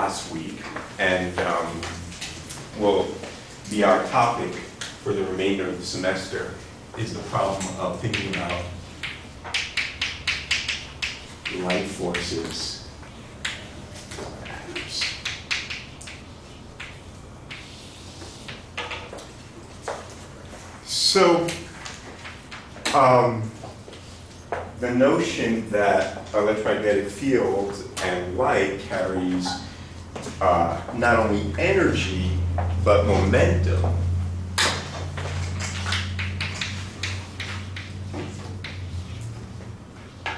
last week, and will be our topic for the remainder of the semester, is the problem of thinking about light forces on atoms. So, the notion that electromagnetic fields and light carries not only energy, but momentum, of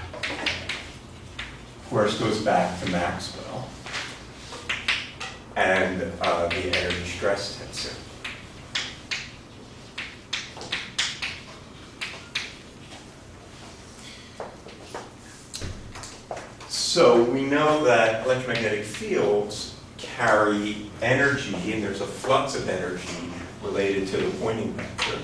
course, goes back to Maxwell and the energy stress tensor. So we know that electromagnetic fields carry energy, and there's a flux of energy related to the Poynting vector.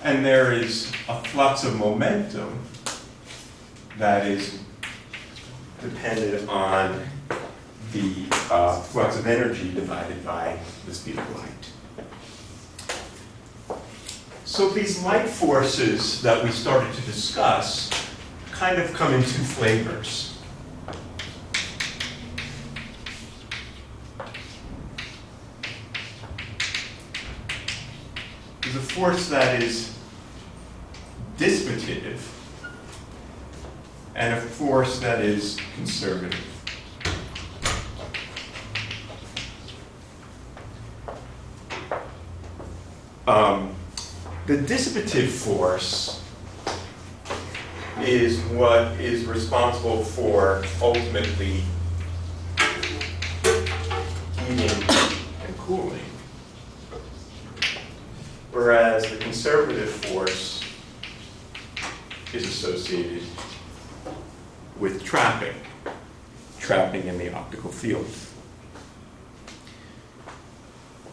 And there is a flux of momentum that is dependent on the flux of energy divided by the speed of light. So these light forces that we started to discuss kind of come in two flavors. There's a force that is dissipative and a force that is conservative. The dissipative force is what is responsible for ultimately heating and cooling, whereas the conservative force is associated with trapping in the optical field.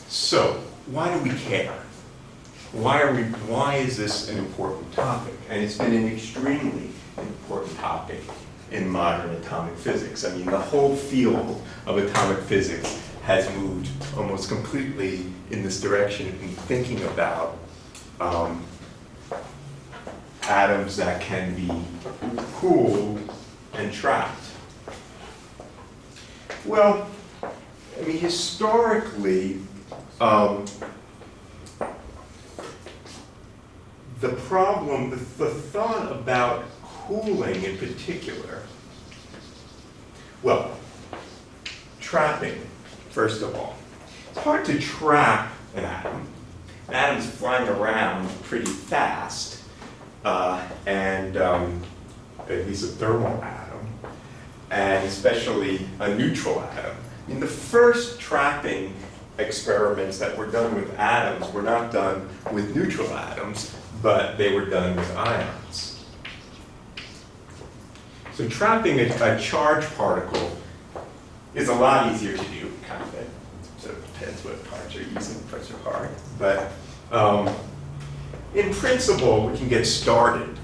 So, why do we care? Why is this an important topic? And it's been an extremely important topic in modern atomic physics. I mean, the whole field of atomic physics has moved almost completely in this direction in thinking about atoms that can be cooled and trapped. Well, I mean, historically, the problem, the thought about cooling in particular, well, trapping, first of all. It's hard to trap an atom. An atom's flying around pretty fast, and at least a thermal atom, and especially a neutral atom. I mean, the first trapping experiments that were done with atoms were not done with neutral atoms, but they were done with ions. So trapping a charged particle is a lot easier to do, kind of. So it depends what parts are easy and parts are hard. But in principle, we can get started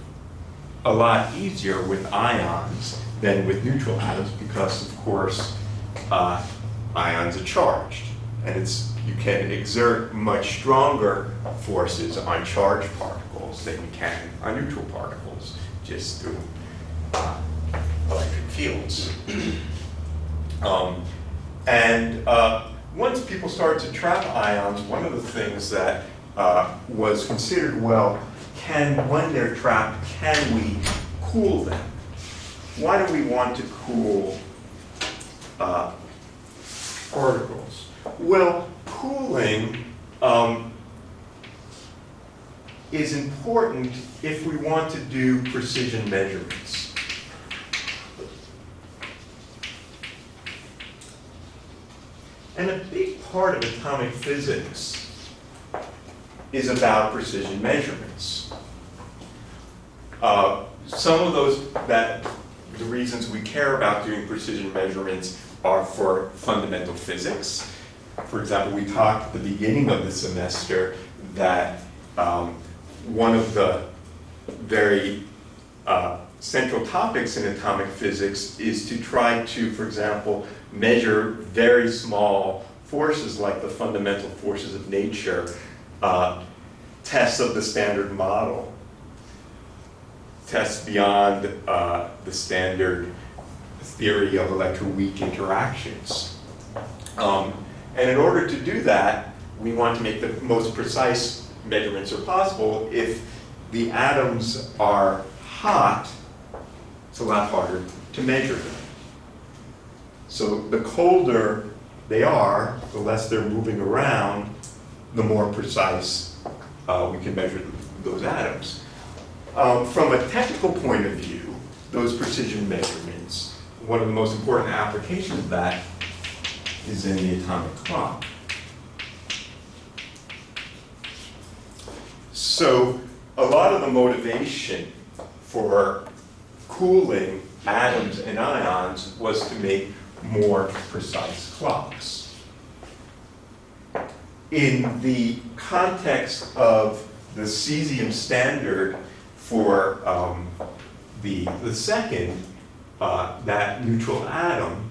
a lot easier with ions than with neutral atoms because, of course, ions are charged. And you can exert much stronger forces on charged particles than you can on neutral particles, just through electric fields. Once people started to trap ions, one of the things that was considered, well, when they're trapped, can we cool them? Why do we want to cool particles? Well, cooling is important if we want to do precision measurements. And a big part of atomic physics is about precision measurements. Some of the reasons we care about doing precision measurements are for fundamental physics. For example, we talked at the beginning of the semester that one of the very central topics in atomic physics is to try to, for example, measure very small forces like the fundamental forces of nature, tests of the standard model, tests beyond the standard theory of electroweak interactions. And in order to do that, we want to make the most precise measurements are possible. If the atoms are hot, it's a lot harder to measure them. So the colder they are, the less they're moving around, the more precise we can measure those atoms. From a technical point of view, those precision measurements, one of the most important applications of that is in the atomic clock. So a lot of the motivation for cooling atoms and ions was to make more precise clocks. In the context of the cesium standard for the second, that neutral atom,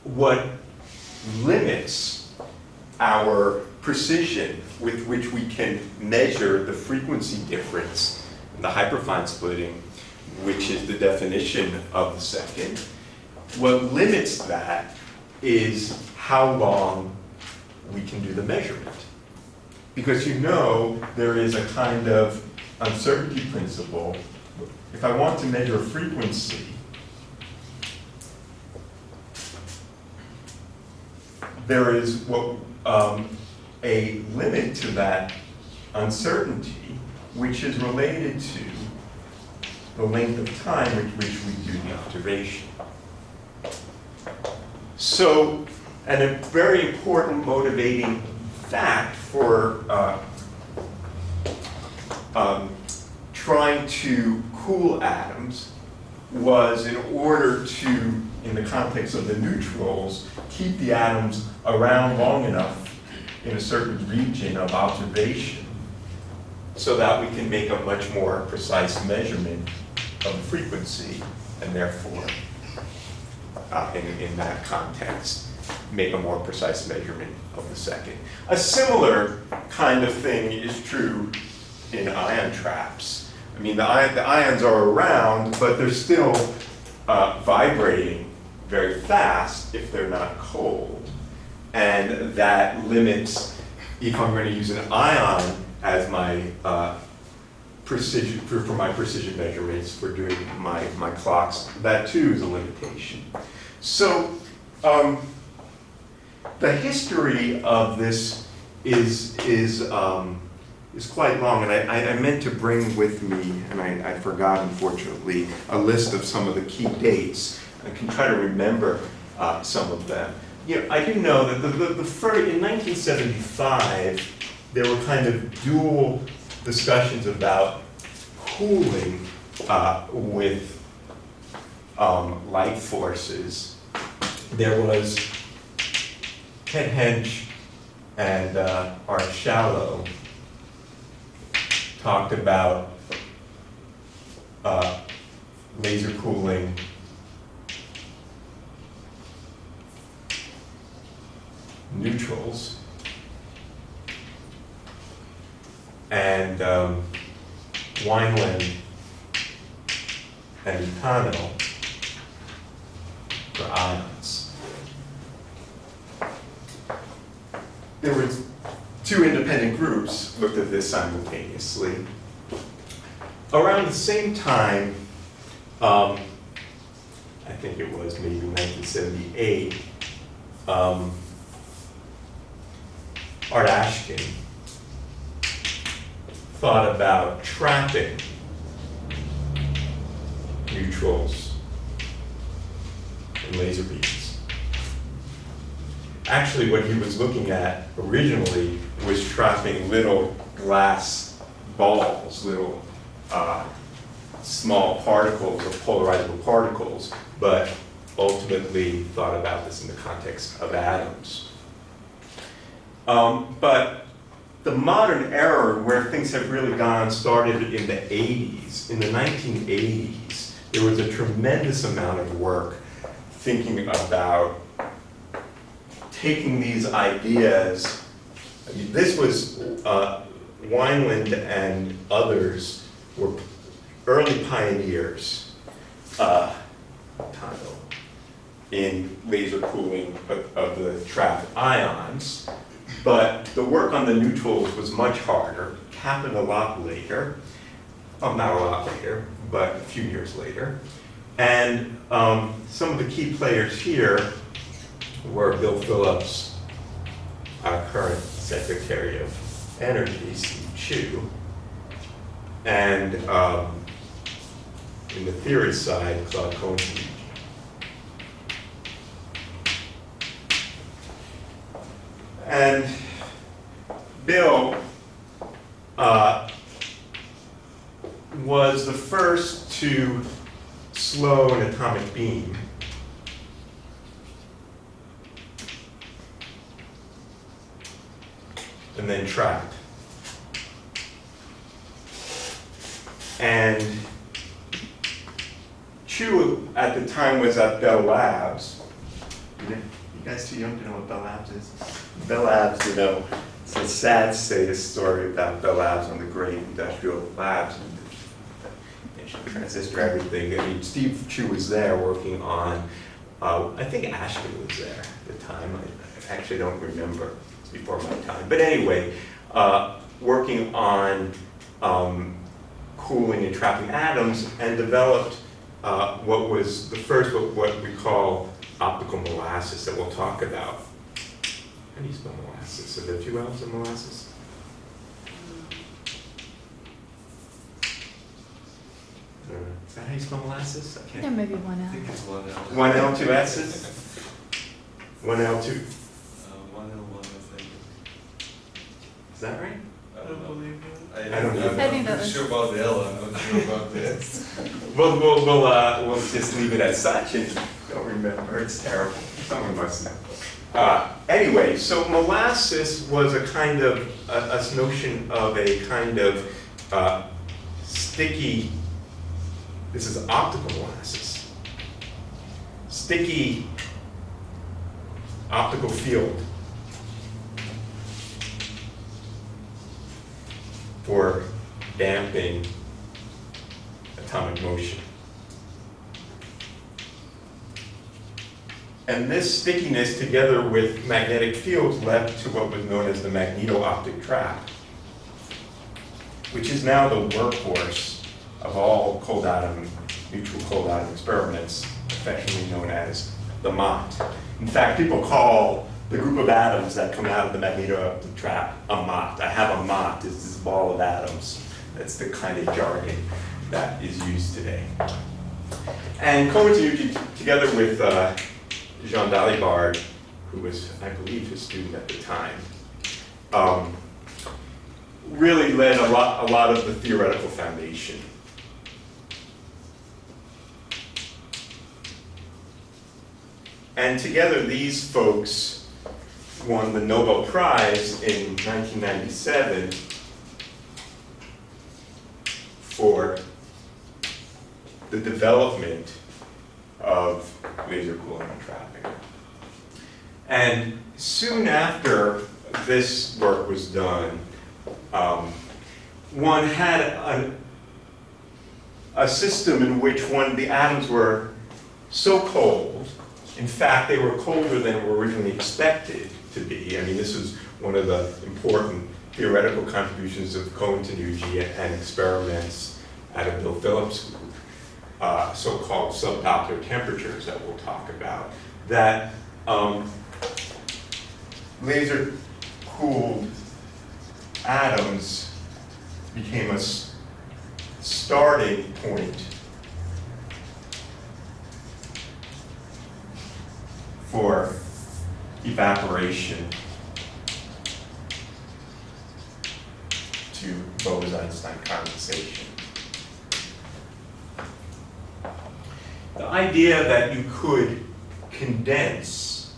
what limits our precision with which we can measure the frequency difference in the hyperfine splitting, which is the definition of the second, what limits that is how long we can do the measurement. Because you know there is a kind of uncertainty principle. If I want to measure a frequency, there is a limit to that uncertainty, which is related to the length of time with which we do the observation. So, and a very important motivating fact for trying to cool atoms was in order to, in the context of the neutrals, keep the atoms around long enough in a certain region of observation so that we can make a much more precise measurement of the frequency, and therefore, in that context, make a more precise measurement of the second. A similar kind of thing is true in ion traps. I mean, the ions are around, but they're still vibrating very fast if they're not cold. And that limits, if I'm going to use an ion as my precision, for my precision measurements, for doing my clocks, that too is a limitation. So the history of this is quite long, and I meant to bring with me, and I forgot, unfortunately, a list of some of the key dates. I can try to remember some of them. You know, I do know that the first, in 1975, there were kind of dual discussions about cooling with light forces. There was Ted Hench and Art Shallow talked about laser cooling neutrals, and Wineland and Itano for ions. There were two independent groups looked at this simultaneously. Around the same time, I think it was maybe 1978, Art Ashkin thought about trapping neutrals in laser beams. Actually, what he was looking at originally was trapping little glass balls, little small particles or polarizable particles, but ultimately thought about this in the context of atoms. But the modern era where things have really gone started in the 80s. In the 1980s, there was a tremendous amount of work thinking about taking these ideas. I mean, this was Wineland and others were early pioneers in laser cooling of the trapped ions. But the work on the new tools was much harder, happened a lot later. Well, not a lot later, but a few years later. And some of the key players here were Bill Phillips, our current Secretary of Energy, Steve Chu, and in the theory side, Claude Cohen. And Bill was the first to slow an atomic beam and then trapped. And Chu at the time was at Bell Labs. You guys too young to know what Bell Labs is? Bell Labs, you know, it's a sad story about Bell Labs on the great industrial labs and transistor everything. I mean, Steve Chu was there working on, I think Ashton was there at the time. I actually don't remember. It's before my time. But anyway, working on cooling and trapping atoms, and developed what was the first, what we call optical molasses that we'll talk about. How do you spell molasses? Are there 2 L's in molasses? Is that how you spell molasses? I can't. There may be one I L. think it's 1 L. 1 L, 2 S's? 1 L, 2. 1 L, 1, I think. Is that right? I don't believe it. I don't know. I think that I'm was- sure about the L, I'm not sure about this. We'll just leave it as such and don't remember. It's terrible. Someone must know. Anyway, so molasses was a kind of, a notion of a kind of sticky, this is optical molasses, sticky optical field for damping atomic motion. And this stickiness, together with magnetic fields, led to what was known as the magneto-optic trap, which is now the workhorse of all cold atom, neutral cold atom experiments, affectionately known as the MOT. In fact, people call the group of atoms that come out of the magneto-optic trap a MOT. I have a MOT, it's this ball of atoms. That's the kind of jargon that is used today. And Komatsuyuki, together with Jean Dalibard, who was, I believe, his student at the time, really led a lot of the theoretical foundation. And together, these folks won the Nobel Prize in 1997 for the development of laser cooling and trapping. And soon after this work was done, one had a system in which the atoms were so cold, in fact, they were colder than were originally expected to be. I mean, this was one of the important theoretical contributions of Komatsuyuki and experiments out of Bill Phillips' group, so-called subdoppler temperatures that we'll talk about, that laser-cooled atoms became a starting point for evaporation to Bose-Einstein condensation. The idea that you could condense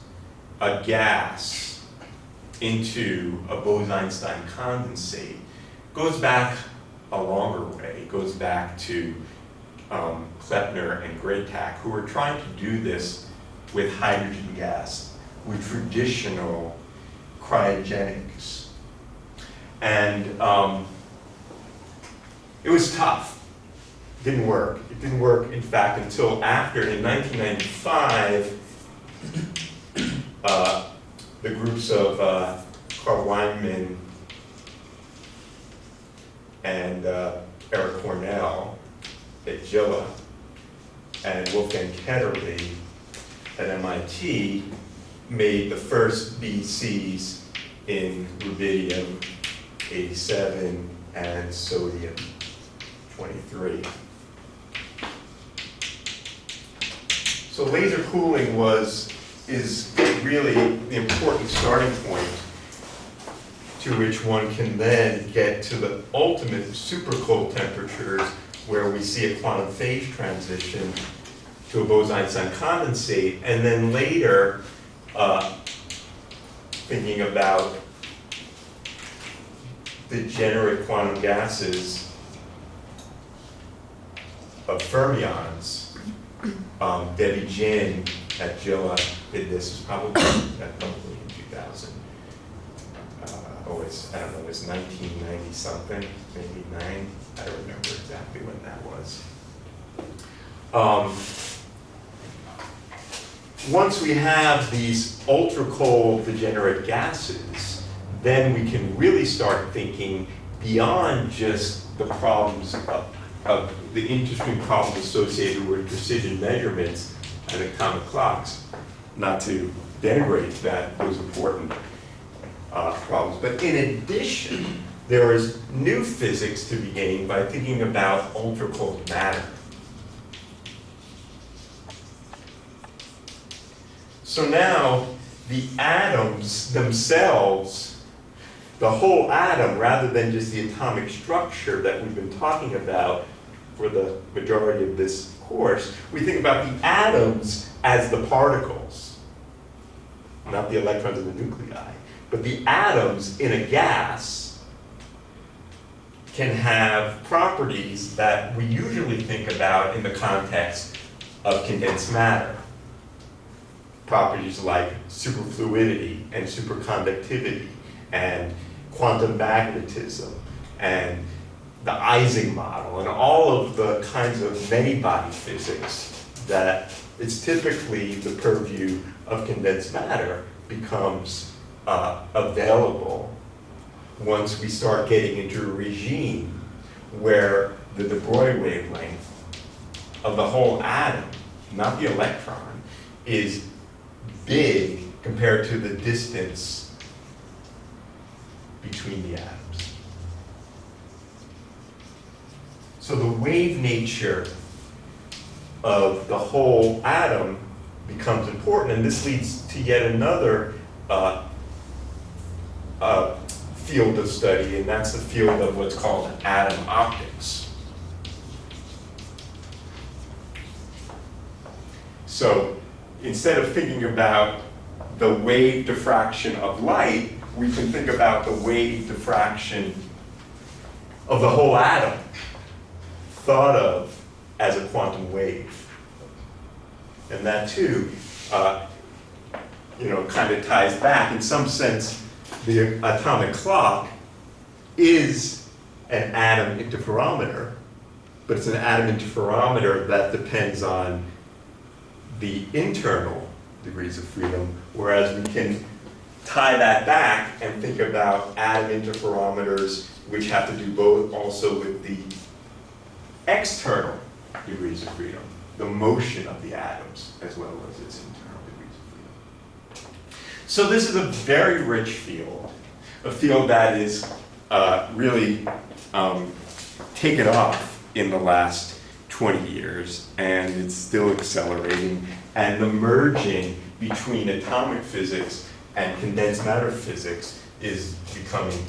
a gas into a Bose-Einstein condensate goes back a longer way. It goes back to Kleppner and Greytak, who were trying to do this with hydrogen gas, with traditional cryogenics. And it was tough. It didn't work. It didn't work, in fact, until after, in 1995, the groups of Carl Weinman and Eric Cornell at Gilla and Wolfgang Ketterle at MIT made the first BCs in rubidium-87 and sodium-23. So laser cooling is really the important starting point to which one can then get to the ultimate super cold temperatures where we see a quantum phase transition to a Bose-Einstein condensate, and then later thinking about degenerate quantum gases of fermions. Debbie Jin at Gilla did this, probably in 2000. I don't know, it's 1990 something, maybe 9. I don't remember exactly when that was. Once we have these ultra cold degenerate gases, then we can really start thinking beyond just the problems of the interesting problems associated with precision measurements and atomic clocks. Not to denigrate those important problems, but in addition, there is new physics to be gained by thinking about ultra cold matter. So now the atoms themselves, the whole atom, rather than just the atomic structure that we've been talking about for the majority of this course, we think about the atoms as the particles, not the electrons and the nuclei, but the atoms in a gas can have properties that we usually think about in the context of condensed matter. Properties like superfluidity and superconductivity and quantum magnetism and the Ising model and all of the kinds of many-body physics that it's typically the purview of condensed matter becomes available once we start getting into a regime where the de Broglie wavelength of the whole atom, not the electron, is big compared to the distance between the atoms. So the wave nature of the whole atom becomes important, and this leads to yet another field of study, and that's the field of what's called atom optics. So instead of thinking about the wave diffraction of light, we can think about the wave diffraction of the whole atom, thought of as a quantum wave. And that too, kind of ties back. In some sense, the atomic clock is an atom interferometer, but it's an atom interferometer that depends on the internal degrees of freedom, whereas we can tie that back and think about atom interferometers which have to do both also with the external degrees of freedom, the motion of the atoms, as well as its internal degrees of freedom. So this is a very rich field, a field that is really taken off in the last 20 years, and it's still accelerating, and the merging between atomic physics and condensed matter physics is becoming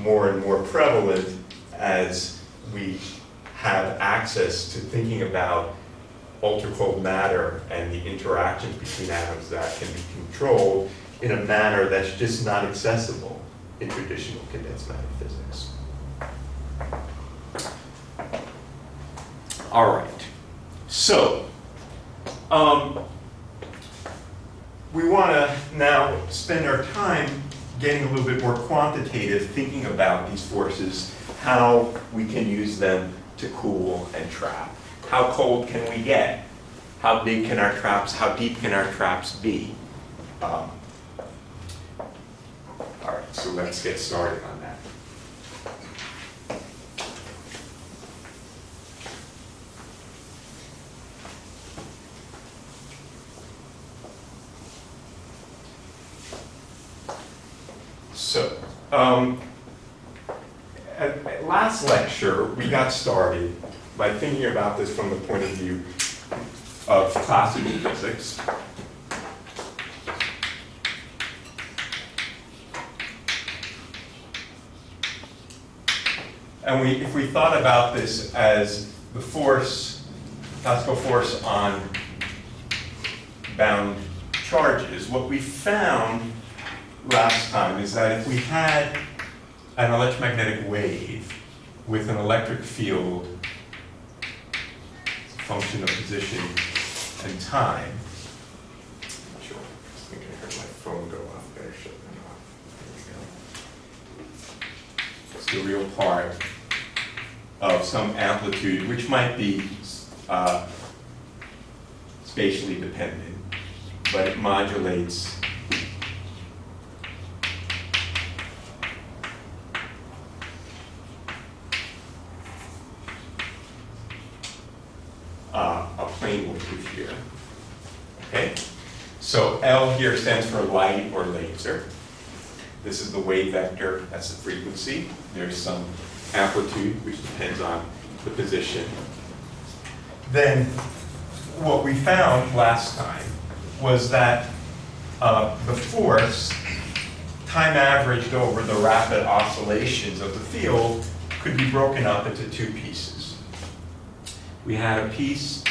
more and more prevalent as we have access to thinking about ultra-cold matter and the interactions between atoms that can be controlled in a manner that's just not accessible in traditional condensed matter physics. All right, so we want to now spend our time getting a little bit more quantitative, thinking about these forces, how we can use them to cool and trap. How cold can we get? How big can our traps, how deep can our traps be? All right, so let's get started on that. So, at last lecture, we got started by thinking about this from the point of view of classical physics. And if we thought about this as the force, classical force on bound charges, what we found last time is that if we had an electromagnetic wave with an electric field, it's a function of position and time. I'm sure, I think I heard my phone go off there, shut that off. There we go. It's the real part of some amplitude, which might be spatially dependent, but it modulates a plane wave here. Okay? So L here stands for light or laser. This is the wave vector, that's the frequency. There's some amplitude, which depends on the position. Then what we found last time was that the force, time averaged over the rapid oscillations of the field, could be broken up into two pieces. We had a piece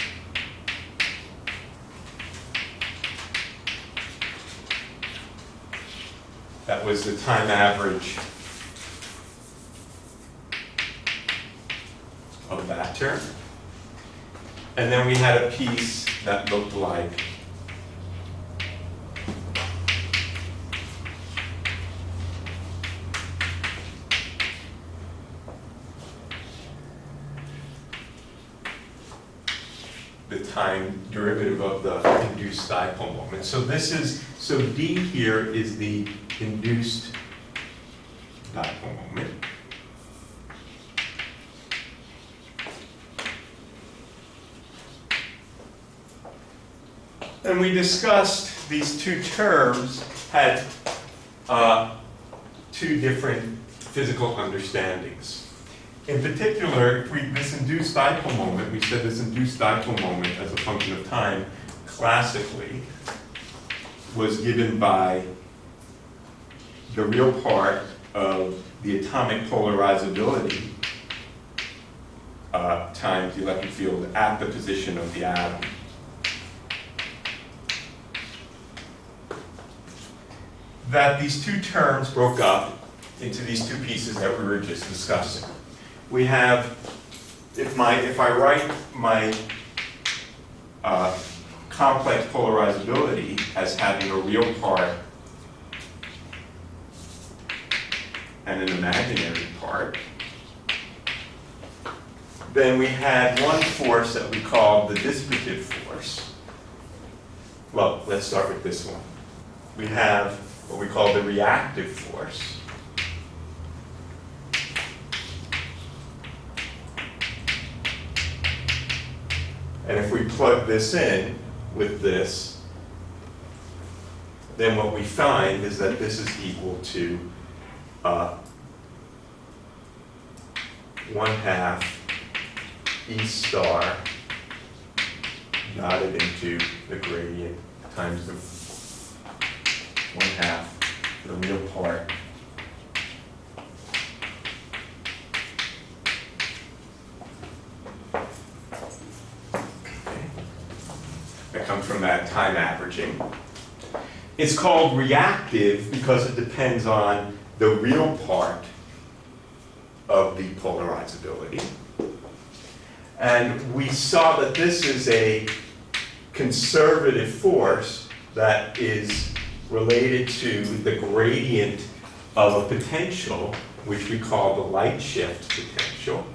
that was the time average of that term. And then we had a piece that looked like the time derivative of the induced dipole moment. So D here is the induced dipole moment. And we discussed these two terms had two different physical understandings. In particular, this induced dipole moment, we said this induced dipole moment as a function of time classically was given by the real part of the atomic polarizability times the electric field at the position of the atom. That these two terms broke up into these two pieces that we were just discussing. We have, if I write my complex polarizability as having a real part and an imaginary part, then we had one force that we called the dissipative force. Well, let's start with this one. We have what we call the reactive force. And if we plug this in with this, then what we find is that this is equal to 1/2 E star dotted into the gradient times the 1/2, the real part. Okay. charging. It's called reactive because it depends on the real part of the polarizability. And we saw that this is a conservative force that is related to the gradient of a potential, which we call the light shift potential.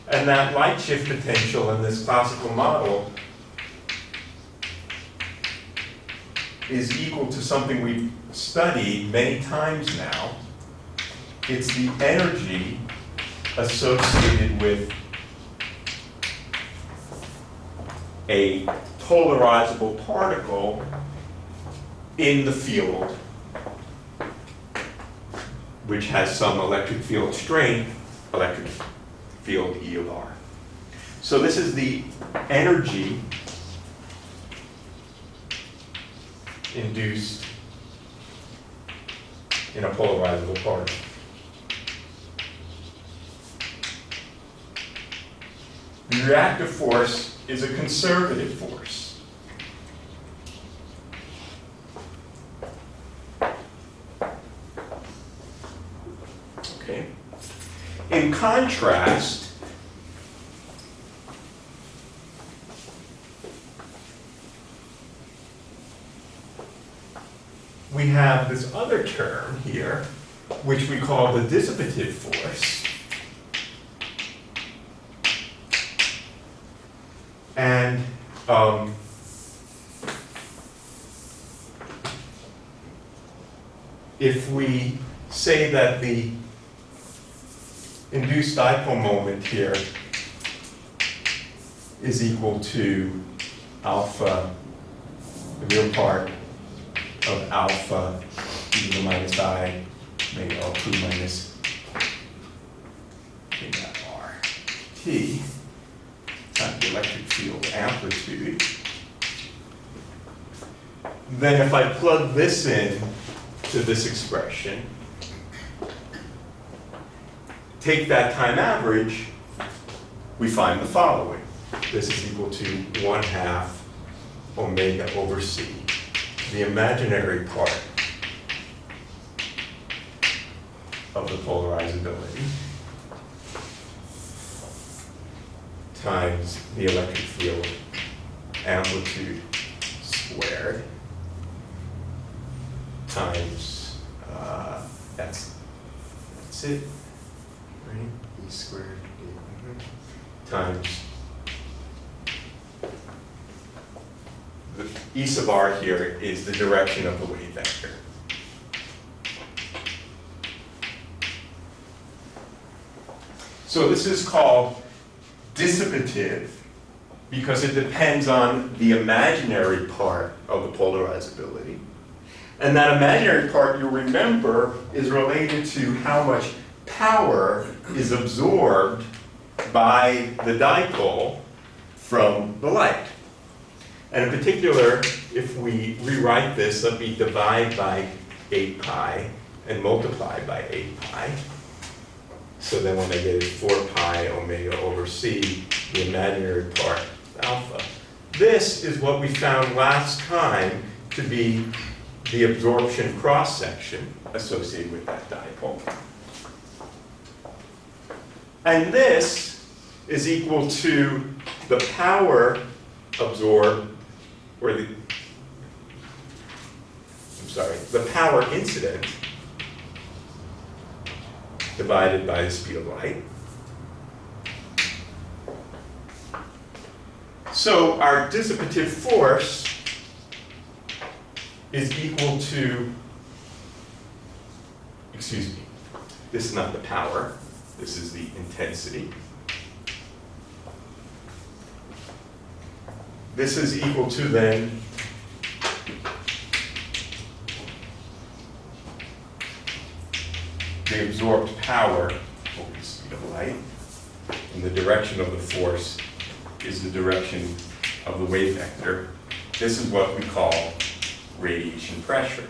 And that light shift potential in this classical model is equal to something we've studied many times now. It's the energy associated with a polarizable particle in the field, which has some electric field strength, electric field E of R. So this is the energy induced in a polarizable particle. The reactive force is a conservative force. Okay. In contrast, we have this other term here, which we call the dissipative force. And if we say that the induced dipole moment here is equal to alpha, the real part of alpha e to the minus I, maybe L2 minus R T, times the electric field amplitude. Then if I plug this in to this expression, take that time average, we find the following. This is equal to 1/2 omega over c, the imaginary part of the polarizability, times the electric field amplitude squared, times, that's it, right? E squared, times the E sub r here is the direction of the wave vector. So this is called dissipative because it depends on the imaginary part of the polarizability. And that imaginary part, you'll remember, is related to how much power is absorbed by the dipole from the light. And in particular, if we rewrite this, let me divide by 8 pi and multiply by 8 pi. So then when I get it 4 pi omega over c, the imaginary part of alpha. This is what we found last time to be the absorption cross-section associated with that dipole. And this is equal to the power absorbed, or the power incident divided by the speed of light. So our dissipative force is equal to, excuse me, this is not the power, this is the intensity. This is equal to then the absorbed power over the speed of light, and the direction of the force is the direction of the wave vector. This is what we call radiation pressure.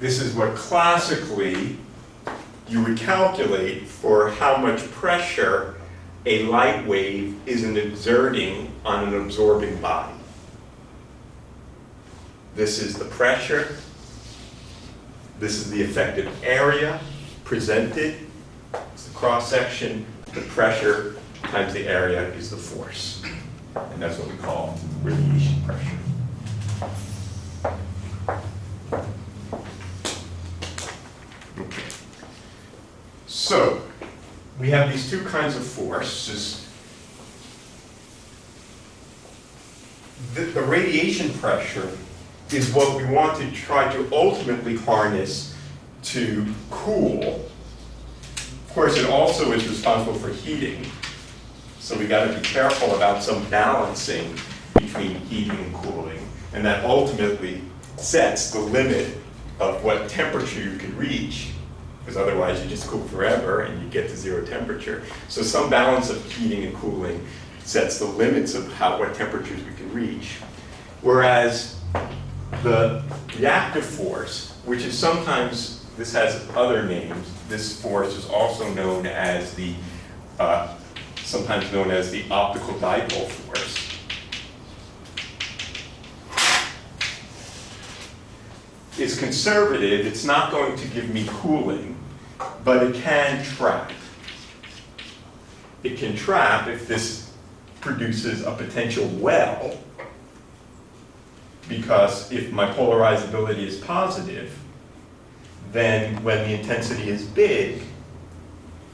this is what classically you would calculate for how much pressure a light wave is exerting on an absorbing body. This is the pressure. This is the effective area presented. It's the cross-section. The pressure times the area is the force. And that's what we call radiation pressure. Okay. So, we have these two kinds of forces. The radiation pressure is what we want to try to ultimately harness to cool. Of course, it also is responsible for heating. So we got to be careful about some balancing between heating and cooling. And that ultimately sets the limit of what temperature you can reach, because otherwise you just cool forever and you get to zero temperature. So some balance of heating and cooling sets the limits of what temperatures we can reach. Whereas the reactive force, which is sometimes, this has other names, this force is also known as the, sometimes known as the optical dipole force. Is conservative. It's not going to give me cooling, but it can trap. It can trap if this produces a potential well, because if my polarizability is positive, then when the intensity is big,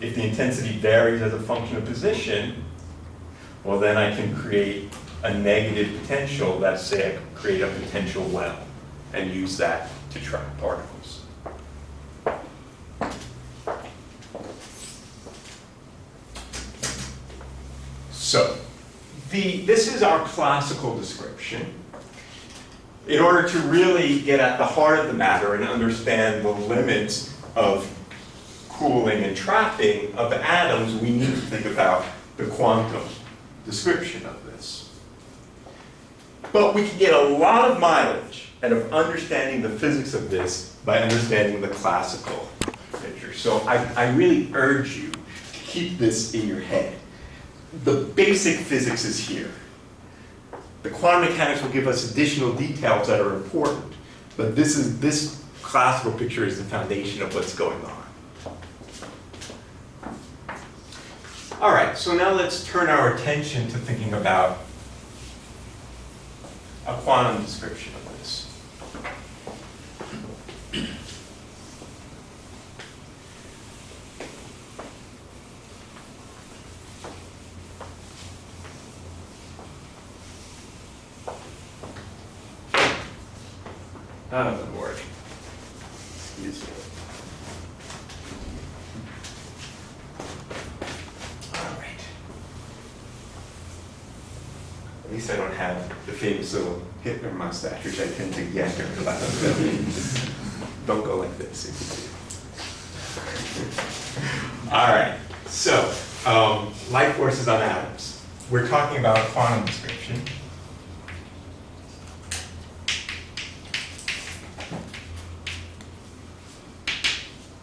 if the intensity varies as a function of position, well then I can create a negative potential. Let's say I could create a potential well and use that to trap particles. So, this is our classical description. In order to really get at the heart of the matter and understand the limits of cooling and trapping of atoms, we need to think about the quantum description of this. But we can get a lot of mileage out of understanding the physics of this by understanding the classical picture. So I really urge you to keep this in your head. The basic physics is here. The quantum mechanics will give us additional details that are important, but this classical picture is the foundation of what's going on. All right, so now let's turn our attention to thinking about a quantum description of this. Oh, Lord. Excuse me. All right. At least I don't have the famous little Hitler mustache, which I tend to get during class. Don't go like this. All right. So, light forces on atoms. We're talking about a quantum description.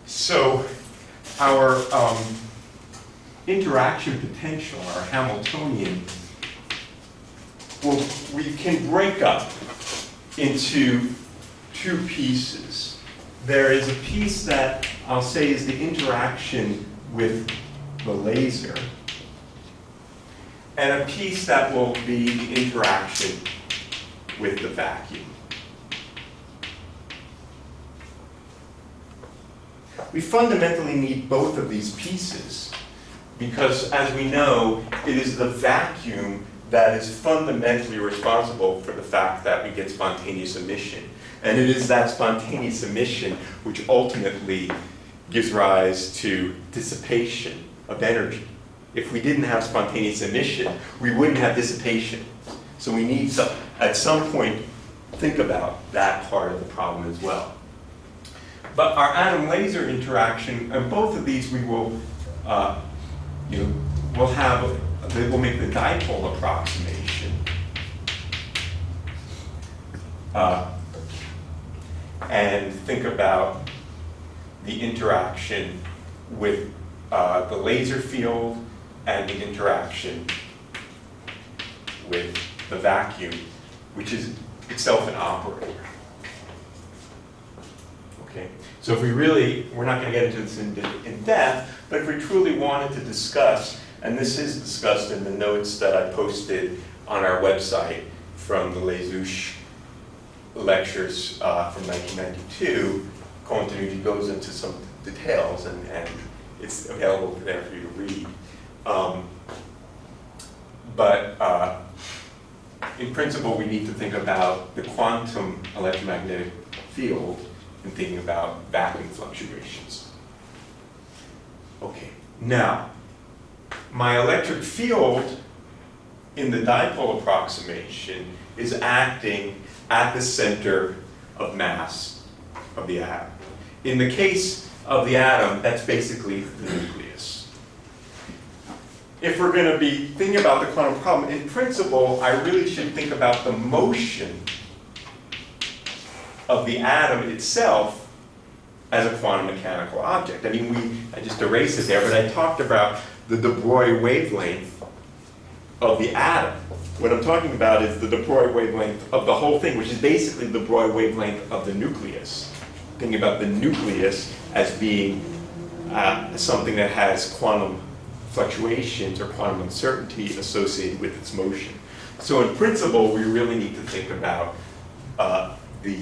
So our interaction potential, our Hamiltonian, we can break up into two pieces. There is a piece that I'll say is the interaction with the laser, and a piece that will be the interaction with the vacuum. We fundamentally need both of these pieces because, as we know, it is the vacuum that is fundamentally responsible for the fact that we get spontaneous emission. And it is that spontaneous emission which ultimately gives rise to dissipation of energy. If we didn't have spontaneous emission, we wouldn't have dissipation. So we need to, at some point, think about that part of the problem as well. But our atom-laser interaction, and both of these we will, we'll make the dipole approximation. and think about the interaction with the laser field and the interaction with the vacuum, which is itself an operator. Okay, so if we're not going to get into this in depth, but if we truly wanted to discuss, and this is discussed in the notes that I posted on our website from the Lec24 lectures from 1992, continuity goes into some details, and it's available there for you to read. But in principle, we need to think about the quantum electromagnetic field and thinking about vacuum fluctuations. Okay, now, my electric field in the dipole approximation is acting at the center of mass of the atom. In the case of the atom, that's basically the nucleus. If we're going to be thinking about the quantum problem, in principle, I really should think about the motion of the atom itself as a quantum mechanical object. I mean, I just erased it there, but I talked about the de Broglie wavelength of the atom. What I'm talking about is the de Broglie wavelength of the whole thing, which is basically the de Broglie wavelength of the nucleus. Thinking about the nucleus as being something that has quantum fluctuations or quantum uncertainty associated with its motion. So in principle, we really need to think about the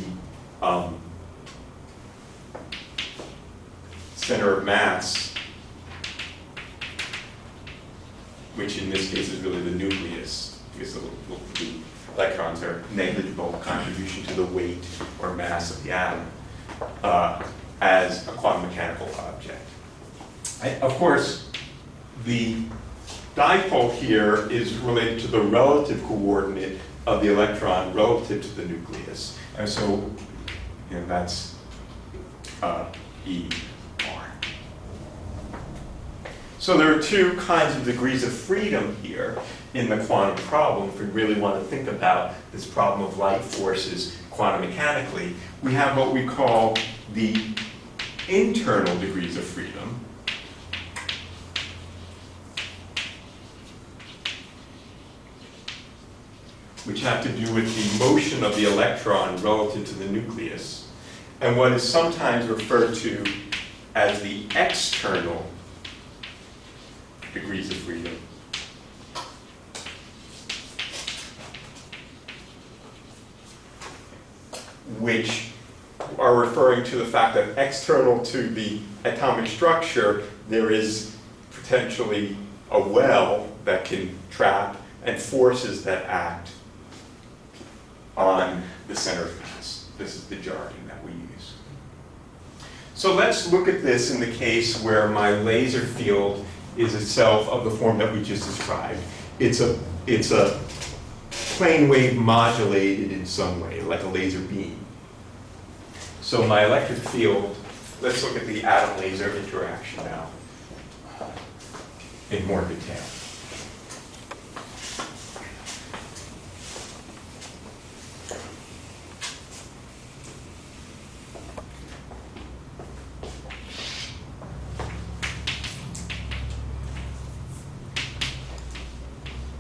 center of mass, which in this case is really the nucleus, because the electrons are negligible contribution to the weight or mass of the atom, as a quantum mechanical object. Of course, the dipole here is related to the relative coordinate of the electron relative to the nucleus. And so, that's E, R. So there are two kinds of degrees of freedom here in the quantum problem. If we really want to think about this problem of light forces quantum mechanically, we have what we call the internal degrees of freedom, which have to do with the motion of the electron relative to the nucleus, and what is sometimes referred to as the external degrees of freedom. Which are referring to the fact that external to the atomic structure, there is potentially a well that can trap and forces that act on the center of mass. This is the jargon that we use. So let's look at this in the case where my laser field is itself of the form that we just described. It's a plane wave modulated in some way, like a laser beam. So my electric field, let's look at the atom laser interaction now in more detail.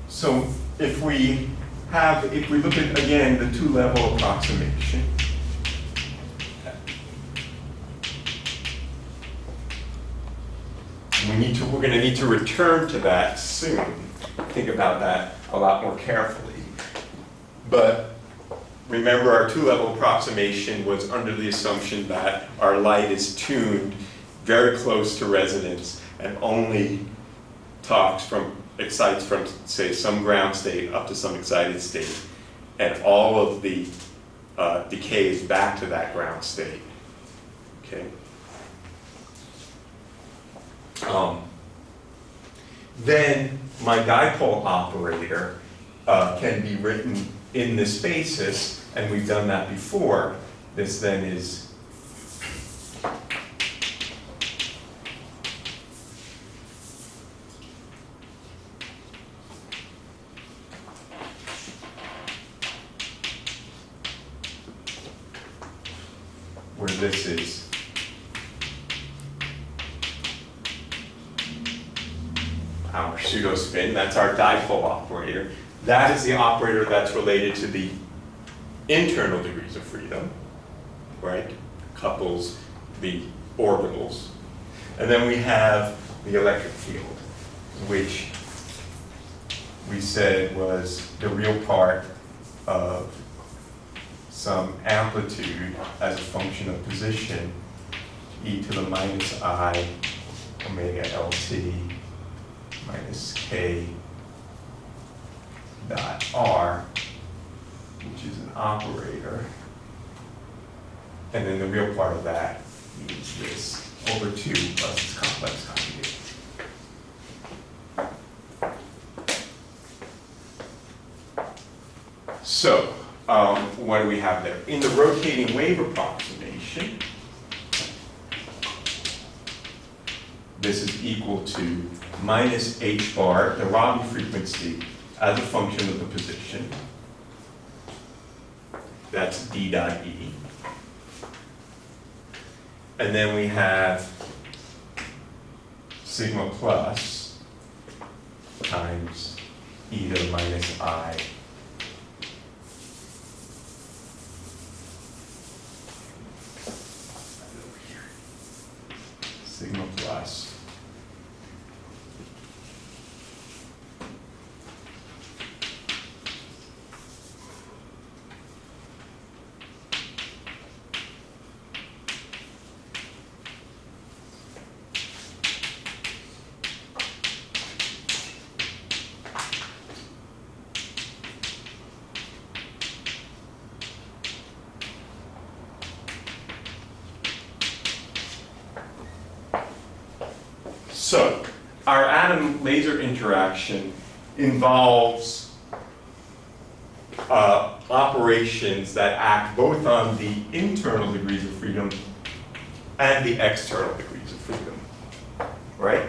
So if we look at, again, the two-level approximation, we're going to need to return to that soon. Think about that a lot more carefully. But remember, our two-level approximation was under the assumption that our light is tuned very close to resonance and only excites from, say, some ground state up to some excited state, and all of the decay is back to that ground state. Okay. Then my dipole operator can be written in this basis, and we've done that before. This then is this is our pseudo-spin, that's our dipole operator. That is the operator that's related to the internal degrees of freedom, right? Couples the orbitals. And then we have the electric field, which we said was the real part of some amplitude as a function of position, e to the minus I omega LT minus K dot R, which is an operator. And then the real part of that means this over 2 plus its complex conjugate. So, what do we have there? In the rotating wave approximation, this is equal to minus h bar, the Rabi frequency, as a function of the position. That's d dot e. And then we have sigma plus times e to the minus I sigma plus So, our atom laser interaction involves operations that act both on the internal degrees of freedom and the external degrees of freedom, right?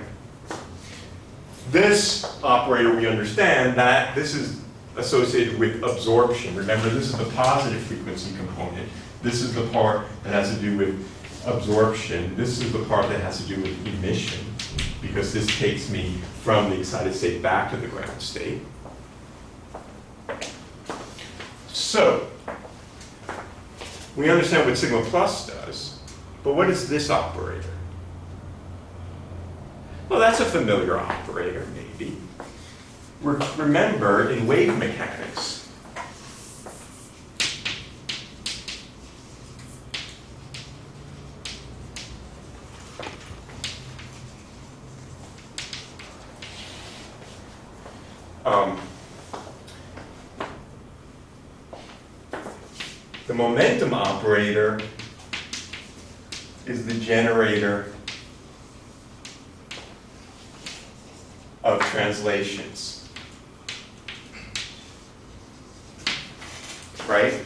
This operator, we understand that this is associated with absorption. Remember, this is the positive frequency component. This is the part that has to do with absorption. This is the part that has to do with emission, because this takes me from the excited state back to the ground state. So, we understand what sigma plus does, but what is this operator? Well, that's a familiar operator, maybe. Remember, in wave mechanics, the momentum operator is the generator of translations, right?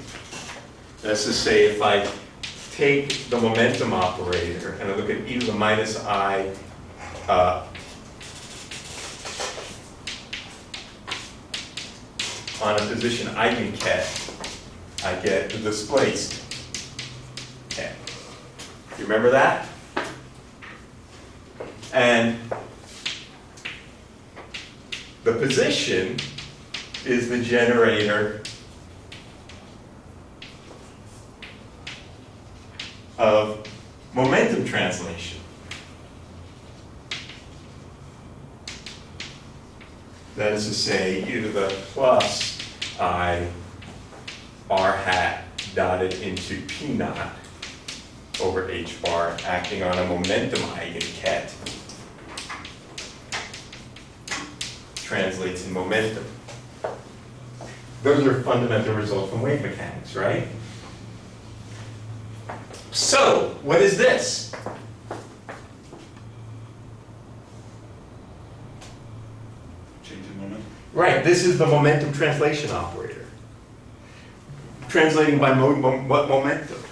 That's to say, if I take the momentum operator and I look at e to the minus I on a position eigenket, I get the displaced ket. You remember that? And the position is the generator of momentum translation. That is to say, e to the plus I r hat dotted into p naught over h bar, acting on a momentum eigenket, translates in momentum. Those are fundamental results from wave mechanics, right? So, what is this? Change in moment. Right, this is the momentum translation operator. Translating by what momentum?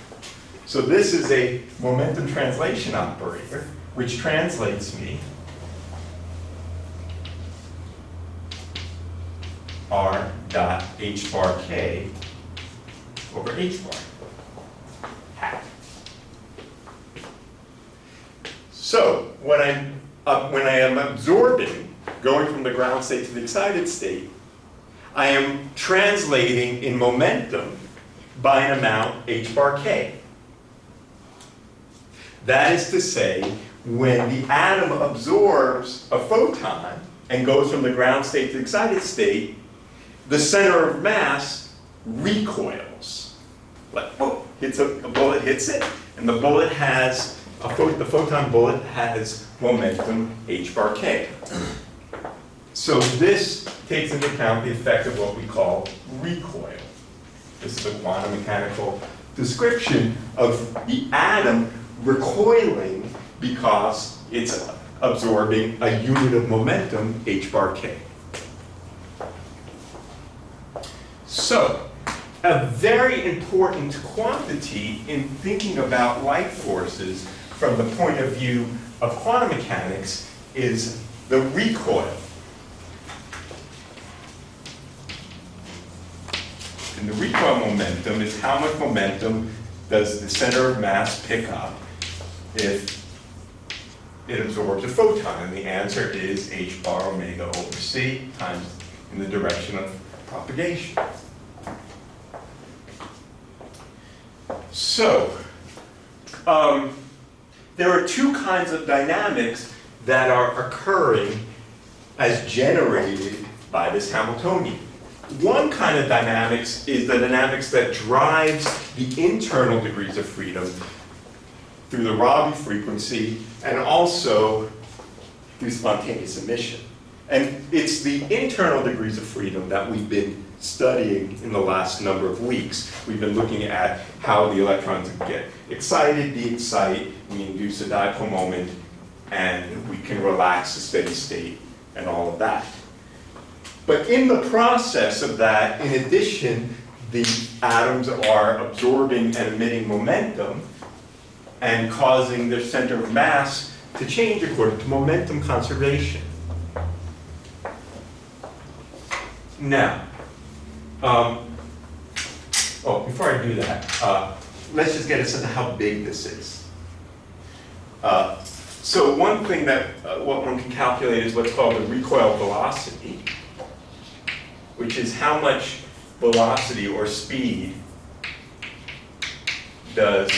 So this is a momentum translation operator, which translates me r dot h bar k over h bar hat. So when I am absorbing, going from the ground state to the excited state, I am translating in momentum by an amount h bar k. That is to say, when the atom absorbs a photon and goes from the ground state to the excited state, the center of mass recoils. Like, whoa, a bullet hits it, and the bullet has, the photon bullet has momentum h bar k. So this takes into account the effect of what we call recoil. This is a quantum mechanical description of the atom recoiling because it's absorbing a unit of momentum, h bar k. So, a very important quantity in thinking about light forces from the point of view of quantum mechanics is the recoil. And the recoil momentum is how much momentum does the center of mass pick up if it absorbs a photon? And the answer is h bar omega over c times in the direction of propagation. So, there are two kinds of dynamics that are occurring as generated by this Hamiltonian. One kind of dynamics is the dynamics that drives the internal degrees of freedom through the Rabi frequency and also through spontaneous emission. And it's the internal degrees of freedom that we've been studying in the last number of weeks. We've been looking at how the electrons get excited, de-excite, we induce a dipole moment, and we can relax the steady state and all of that. But in the process of that, in addition, the atoms are absorbing and emitting momentum and causing their center of mass to change according to momentum conservation. Now, before I do that, let's just get a sense of how big this is. So one thing that what one can calculate is what's called the recoil velocity, which is how much velocity or speed does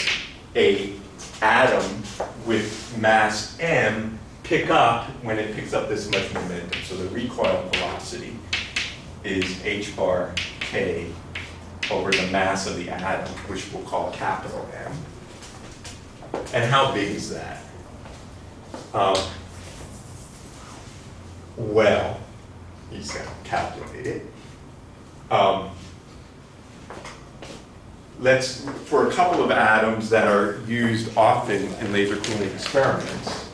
a atom with mass m pick up when it picks up this much momentum. So the recoil velocity is h bar k over the mass of the atom, which we'll call capital M. And how big is that? Well, he's going to calculate it. For a couple of atoms that are used often in laser cooling experiments,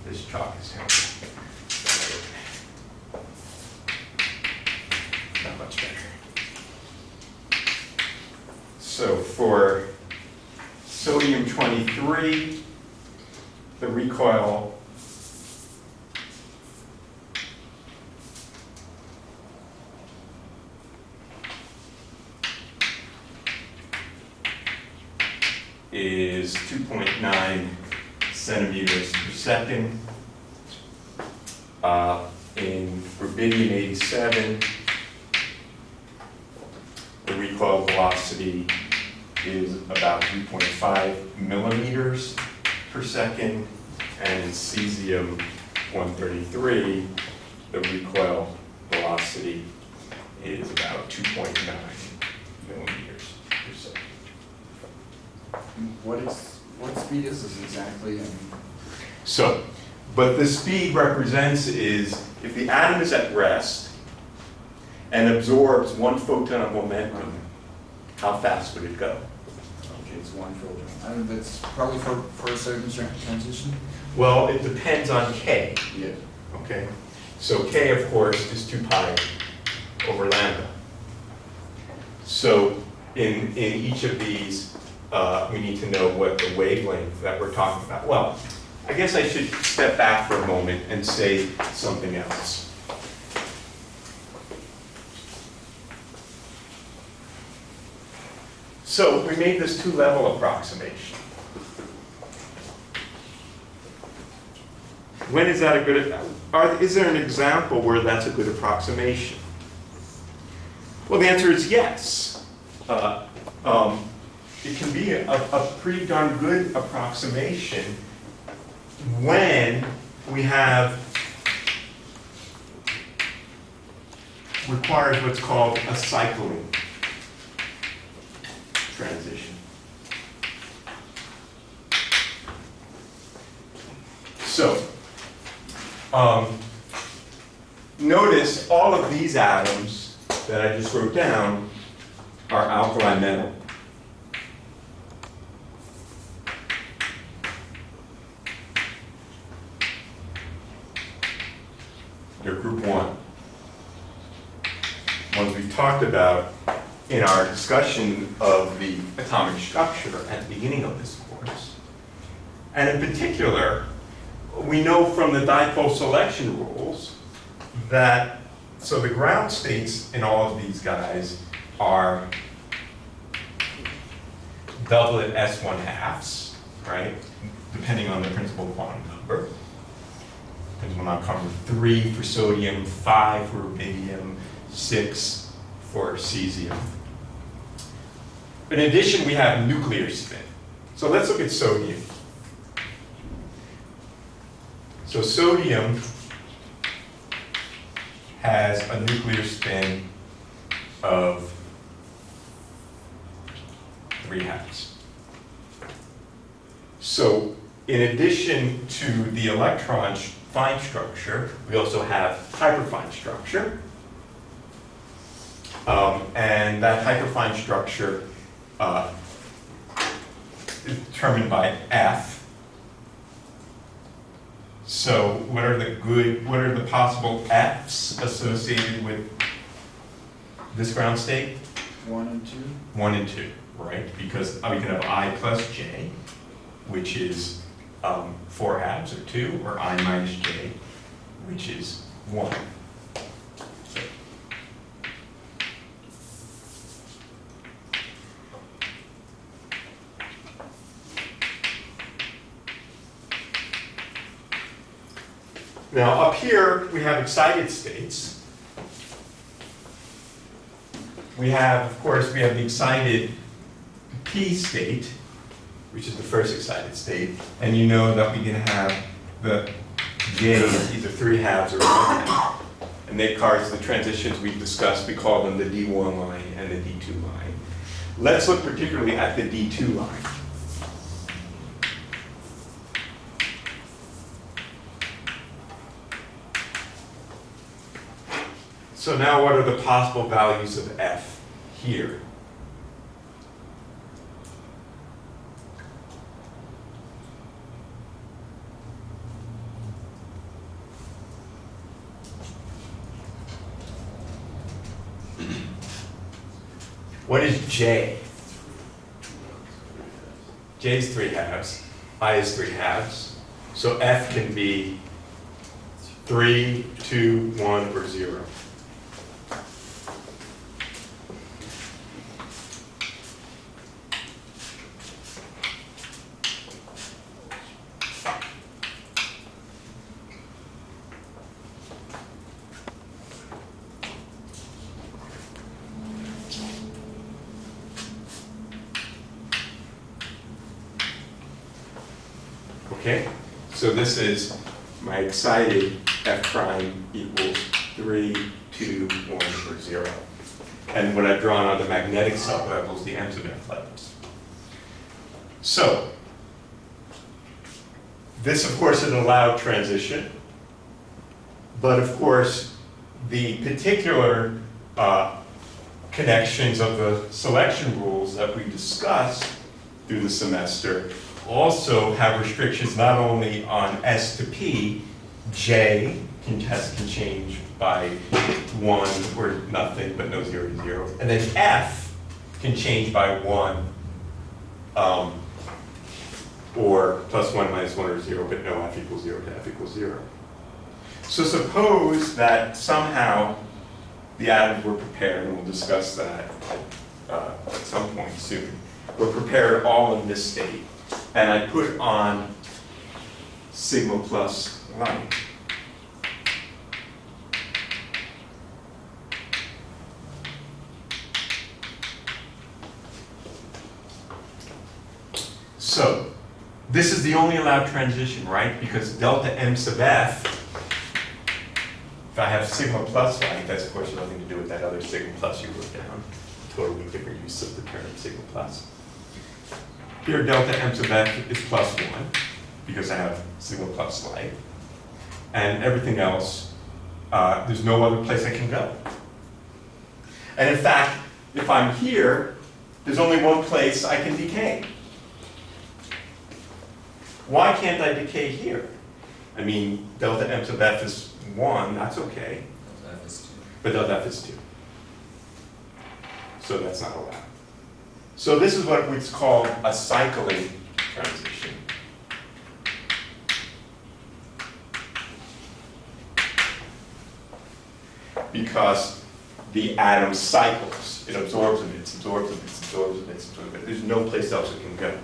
this chalk is helpful. Not much better. So for sodium-23, the recoil is 2.9 centimeters per second. In rubidium-87, the recoil velocity is about 3.5 millimeters per second, and in cesium-133, the recoil velocity is about 2.9 millimeters per second. What speed is this exactly? So, but the speed represents is if the atom is at rest and absorbs one photon of momentum, how fast would it go? Okay, it's one photon. That's probably for a certain transition? Well, it depends on K. Yeah. Okay? So K, of course, is 2 pi over lambda. So in each of these, we need to know what the wavelength that we're talking about. Well, I guess I should step back for a moment and say something else. So we made this two-level approximation. When is that a good, is there an example where that's a good approximation? Well, the answer is yes. It can be a pretty darn good approximation when we have requires what's called a cycling transition. So, notice all of these atoms that I just wrote down are alkali metal. They're group 1. Ones we talked about in our discussion of the atomic structure at the beginning of this course. And in particular, we know from the dipole selection rules that, so the ground states in all of these guys are doublet S1/2s, right? Depending on the principal quantum number. Principal quantum number 3 for sodium, 5 for rubidium, 6 for cesium. In addition, we have nuclear spin. So let's look at sodium. So sodium has a nuclear spin of 3/2. So in addition to the electron fine structure, we also have hyperfine structure. And that hyperfine structure is determined by F. So what are the possible F's associated with this ground state? 1 and 2. 1 and 2, right? Because we can have I plus J, which is 4/2 or 2, or I minus J, which is 1. Now up here, we have excited states. We have, of course, we have the excited P state, which is the first excited state. And you know that we can have the J's, either 3/2 or 1/2. And they cause the transitions we've discussed, we call them the D1 line and the D2 line. Let's look particularly at the D2 line. So now what are the possible values of F here? What is J? J is 3/2, I is 3/2. So F can be 3, 2, 1, or 0. Okay, so this is my excited F prime equals 3, 2, 1, or 0. And what I've drawn are the magnetic sublevels, the M's of F levels. So, this of course is an allowed transition, but of course the particular connections of the selection rules that we discussed through the semester also have restrictions not only on S to P, J can change by 1 or nothing, but no 0 to 0. And then F can change by 1 or plus 1 minus 1 or 0, but no F equals 0 to F equals 0. So suppose that somehow the atoms were prepared, and we'll discuss that at some point soon, were prepared all in this state, and I put on sigma plus light. So, this is the only allowed transition, right? Because delta m sub f, if I have sigma plus light, that's of course nothing to do with that other sigma plus you wrote down. Totally different use of the term sigma plus. Here delta m sub f is plus 1, because I have sigma plus light. And everything else, there's no other place I can go. And in fact, if I'm here, there's only one place I can decay. Why can't I decay here? I mean, delta m sub f is 1, that's okay. Delta F is 2. But delta f is 2. So that's not allowed. So this is what we call a cycling transition. Because the atom cycles. It absorbs emits, absorbs emits, absorbs emits, absorbs emits. There's no place else it can go.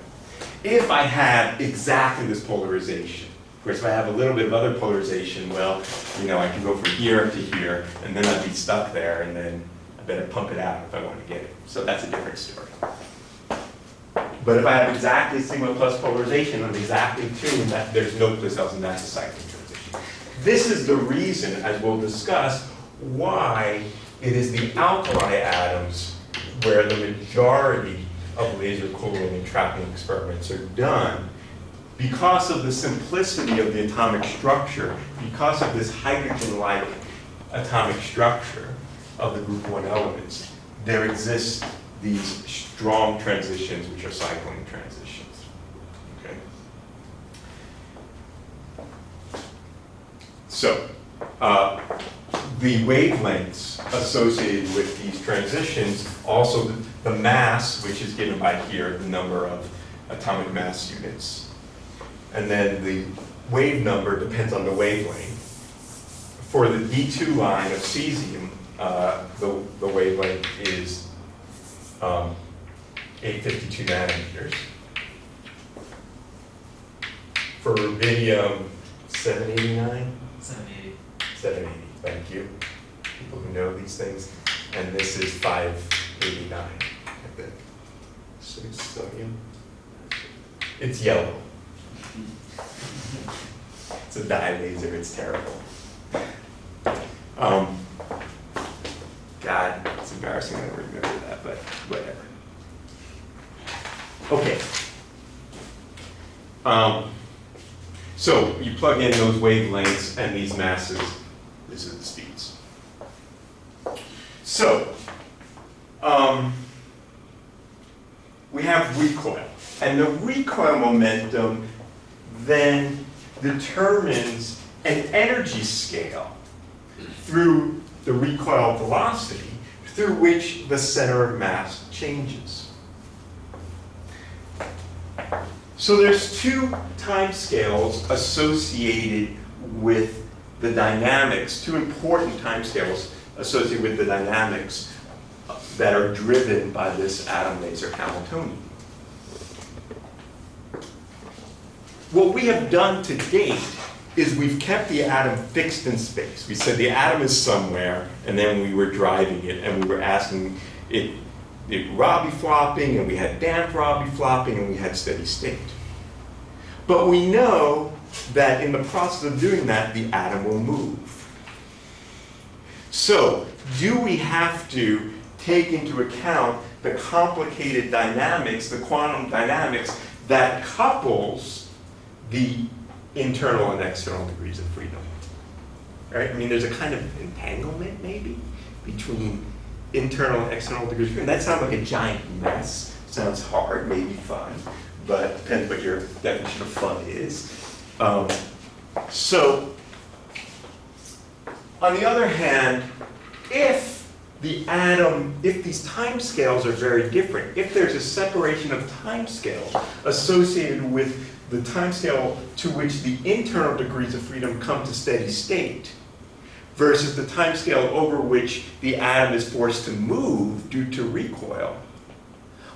If I have exactly this polarization, of course, if I have a little bit of other polarization, well, you know, I can go from here to here, and then I'd be stuck there, and then I better pump it out if I want to get it. So that's a different story. But if I have exactly sigma plus polarization, I'm exactly 2, and that there's no place else, and that's a cycling transition. This is the reason, as we'll discuss, why it is the alkali atoms where the majority of laser cooling and trapping experiments are done, because of the simplicity of the atomic structure, because of this hydrogen-like atomic structure of the group 1 elements, there exists these strong transitions which are cycling transitions. Okay? So, the wavelengths associated with these transitions, also the mass, which is given by here, the number of atomic mass units, and then the wave number depends on the wavelength. For the D2 line of cesium, the wavelength is 852 nanometers. For rubidium, 789? 780. 780, thank you. People who know these things. And this is 589, I think. So it's sodium. It's yellow. It's a dye laser, it's terrible. God, it's embarrassing I don't remember that, but whatever. Okay. So you plug in those wavelengths and these masses, these are the speeds. So, we have recoil. And the recoil momentum then determines an energy scale through the recoil velocity through which the center of mass changes. So there's 2 time scales associated with the dynamics, 2 important time scales associated with the dynamics that are driven by this atom laser Hamiltonian. What we have done to date is we've kept the atom fixed in space. We said the atom is somewhere, and then we were driving it, and we were asking it Rabi flopping, and we had damped Rabi flopping, and we had steady state. But we know that in the process of doing that, the atom will move. So, do we have to take into account the complicated dynamics, the quantum dynamics, that couples the internal and external degrees of freedom? Right? I mean, there's a kind of entanglement, maybe, between internal and external degrees of freedom. That sounds like a giant mess. Sounds hard, maybe fun, but depends what your definition of fun is. So, on the other hand, if these time scales are very different, if there's a separation of time scale associated with the time scale to which the internal degrees of freedom come to steady state versus the time scale over which the atom is forced to move due to recoil,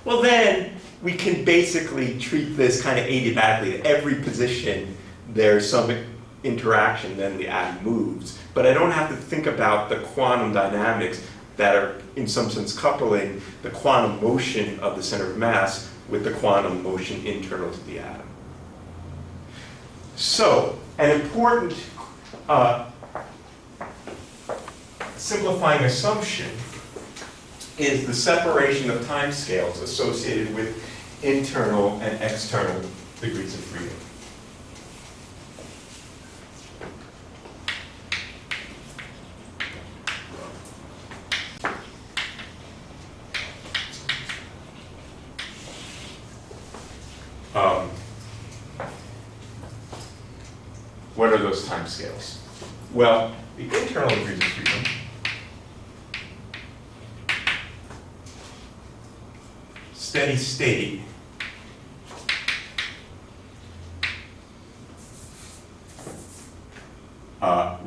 well then we can basically treat this kind of adiabatically. At every position, there's some interaction, then the atom moves. But I don't have to think about the quantum dynamics that are, in some sense, coupling the quantum motion of the center of mass with the quantum motion internal to the atom. So, an important simplifying assumption is the separation of timescales associated with internal and external degrees of freedom. What are those timescales? Well, the internal degrees of freedom steady state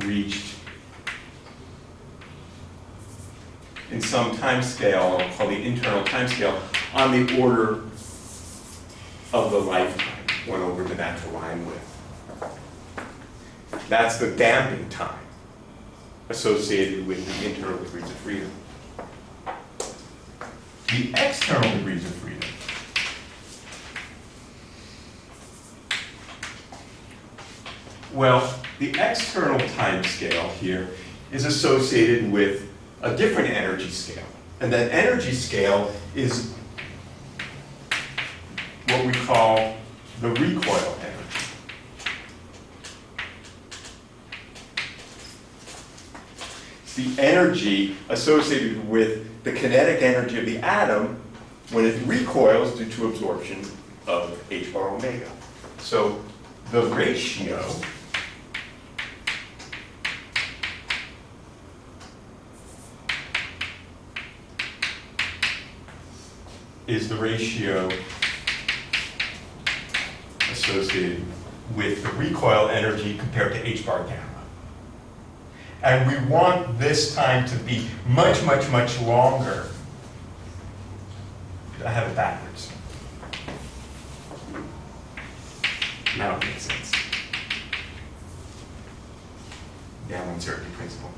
reached in some time scale, called the internal time scale, on the order of the lifetime, 1 over the natural line width. That's the damping time associated with the internal degrees of freedom. The external degrees of freedom well, the external time scale here is associated with a different energy scale. And that energy scale is what we call the recoil energy. It's the energy associated with the kinetic energy of the atom when it recoils due to absorption of h bar omega. So the ratio is the ratio associated with the recoil energy compared to h bar gamma. And we want this time to be much, much, much longer. I have it backwards. Now it makes sense. Gamma uncertainty principle.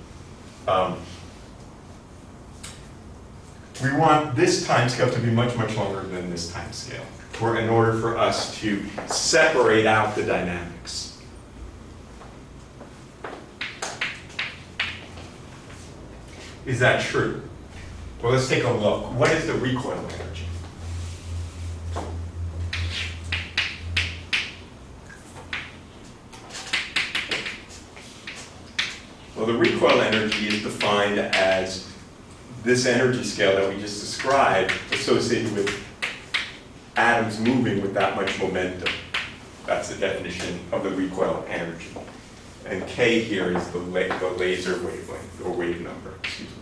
We want this time scale to be much, much longer than this time scale in order for us to separate out the dynamics. Is that true? Well, let's take a look. What is the recoil energy? Well, the recoil energy is defined as this energy scale that we just described associated with atoms moving with that much momentum. That's the definition of the recoil energy. And K here is the laser wavelength, or wave number, excuse me.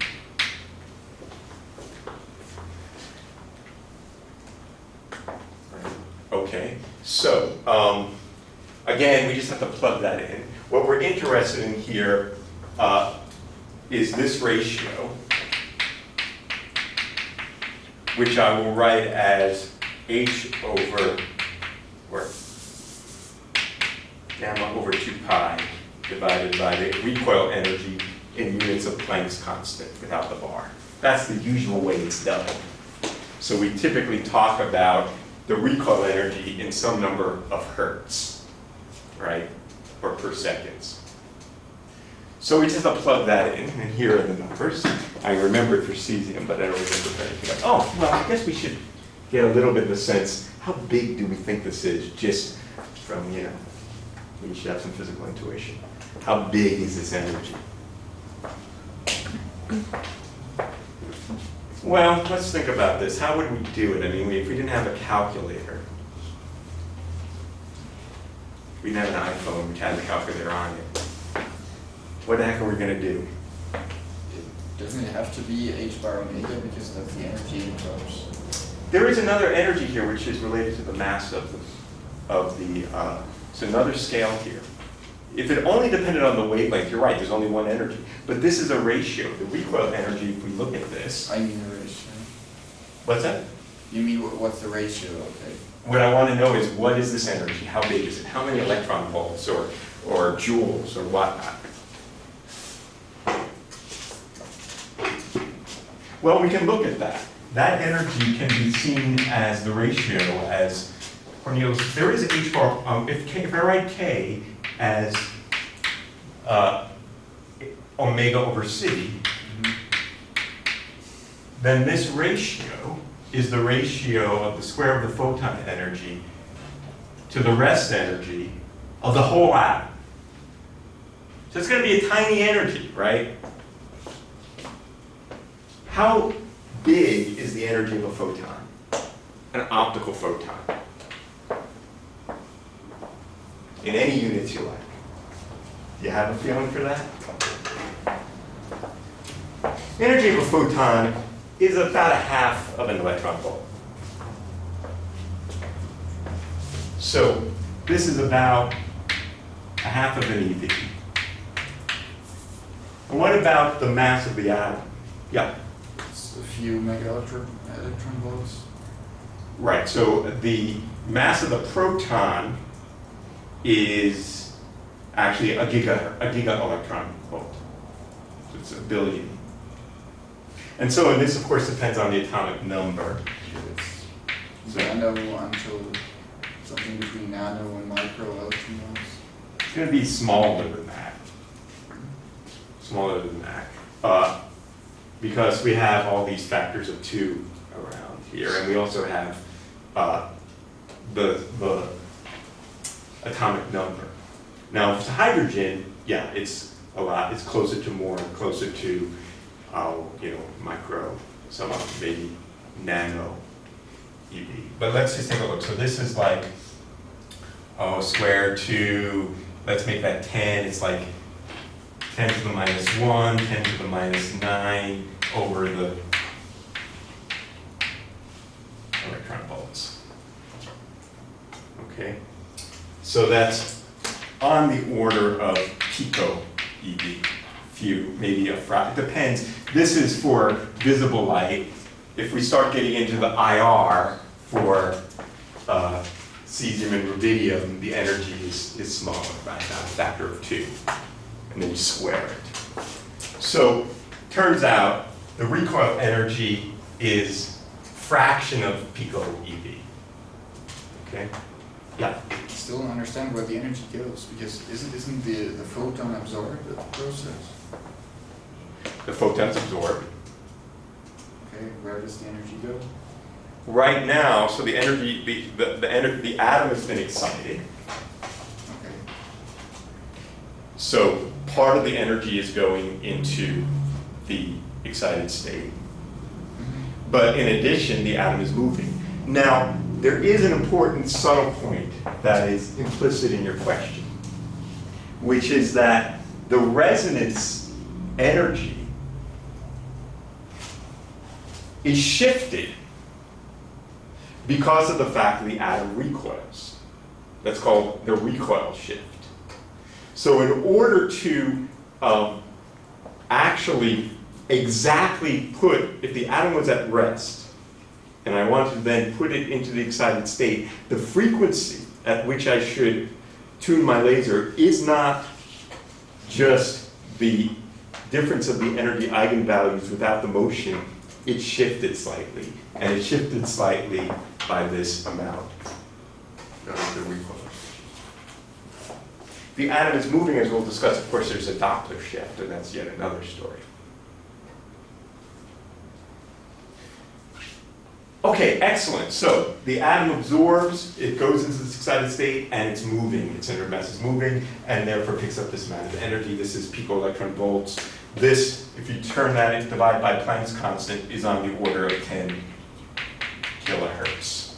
Okay, so again, we just have to plug that in. What we're interested in here is this ratio, which I will write as h over, or gamma over 2 pi divided by the recoil energy in units of Planck's constant without the bar. That's the usual way it's done. So we typically talk about the recoil energy in some number of hertz, right? Or per seconds. So we just have to plug that in, and here are the numbers. I remembered for cesium, but I don't remember for anything else. Oh, well, I guess we should get a little bit of a sense, how big do we think this is, just from, you know, we should have some physical intuition. How big is this energy? Well, let's think about this. How would we do it? I mean, if we didn't have a calculator, we didn't have an iPhone which had a calculator on it, what the heck are we going to do? Doesn't it have to be h bar omega because that's the energy in terms? There is another energy here which is related to the mass of the it's another scale here. If it only depended on the wavelength, you're right, there's only one energy. But this is a ratio. The recoil energy, if we look at this. I mean the ratio. What's that? You mean what's the ratio, okay? What I want to know is, what is this energy? How big is it? How many electron volts or joules or whatnot? Well, we can look at that. That energy can be seen as the ratio as Cornelius. There is H bar, if I write K as omega over C, then this ratio is the ratio of the square of the photon energy to the rest energy of the whole atom. So it's going to be a tiny energy, right? How big is the energy of a photon? An optical photon. In any units you like. Do you have a feeling for that? The energy of a photon is about a half of an electron volt. So this is about a half of an EV. And what about the mass of the atom? Yeah. It's a few electron volts. Right, so the mass of the proton is actually a giga electron volt. So it's a billion. And so, and this of course depends on the atomic number. It's nano until something between nano and micro electron volts. It's going to be smaller than that. Smaller than that. Because we have all these factors of 2 around here, and we also have the atomic number. Now, if it's hydrogen, yeah, it's a lot. It's closer to micro, some maybe nano EV. But let's just take a look. So this is like square to, let's make that 10. It's like 10 to the minus 1, 10 to the minus 9 over the electron volts. Okay, so that's on the order of pico EV. Few, maybe a fraction, it depends. This is for visible light. If we start getting into the IR for cesium and rubidium, the energy is smaller, right? About a factor of 2. And then you square it. So, turns out the recoil energy is fraction of pico EV. Okay? Yeah? Still don't understand where the energy goes, because isn't the photon absorbed in the process? The photons absorb. Okay, where does the energy go? Right now, so the energy, the atom has been excited. Okay. So part of the energy is going into the excited state. But in addition, the atom is moving. Now, there is an important subtle point that is implicit in your question, which is that the resonance energy is shifted because of the fact that the atom recoils. That's called the recoil shift. So in order to actually exactly put, if the atom was at rest, and I want to then put it into the excited state, the frequency at which I should tune my laser is not just the difference of the energy eigenvalues without the motion. It shifted slightly, and it shifted slightly by this amount. The recoil. The atom is moving, as we'll discuss. Of course, there's a Doppler shift, and that's yet another story. Okay, excellent. So the atom absorbs, it goes into this excited state, and it's moving. Its inner mass is moving, and therefore picks up this amount of energy. This is pico-electron volts. This, if you turn that and divide by Planck's constant, is on the order of 10 kilohertz.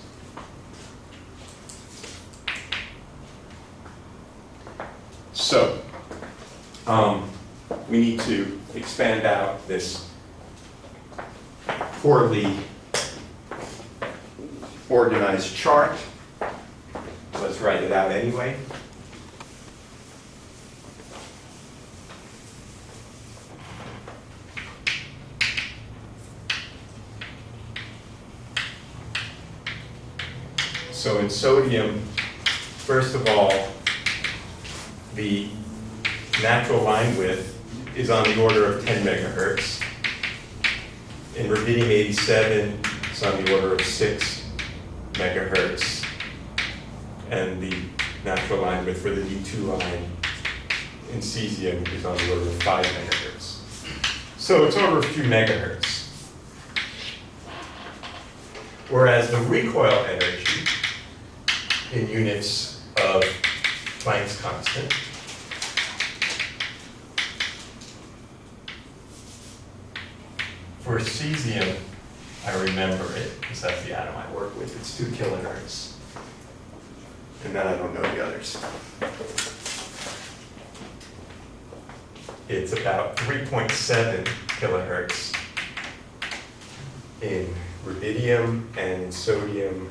So, we need to expand out this poorly organized chart. Let's write it out anyway. So in sodium, first of all, the natural line width is on the order of 10 megahertz. In rubidium 87, it's on the order of 6 megahertz. And the natural line width for the D2 line in cesium is on the order of 5 megahertz. So it's over a few megahertz. Whereas the recoil energy in units of Planck's constant for cesium, I remember it, because that's the atom I work with, it's 2 kilohertz. And then I don't know the others. It's about 3.7 kilohertz in rubidium, and in sodium,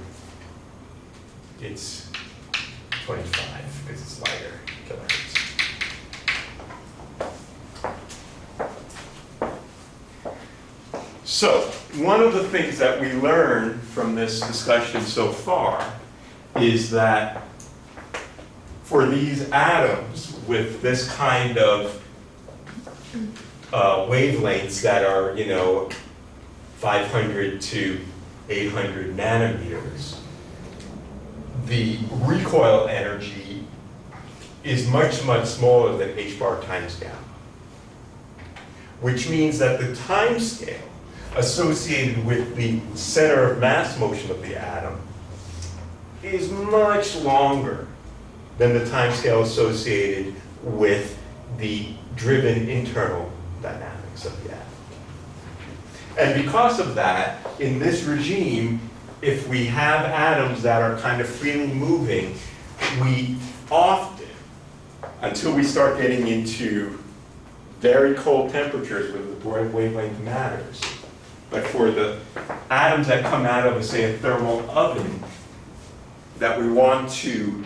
it's 25, because it's lighter kilohertz. So, one of the things that we learned from this discussion so far is that for these atoms with this kind of wavelengths that are, 500 to 800 nanometers, the recoil energy is much, much smaller than h bar times gamma, which means that the time scale associated with the center of mass motion of the atom is much longer than the time scale associated with the driven internal dynamics of the atom. And because of that, in this regime, if we have atoms that are kind of freely moving, we often, until we start getting into very cold temperatures where the wavelength matters, but for the atoms that come out of, say, a thermal oven that we want to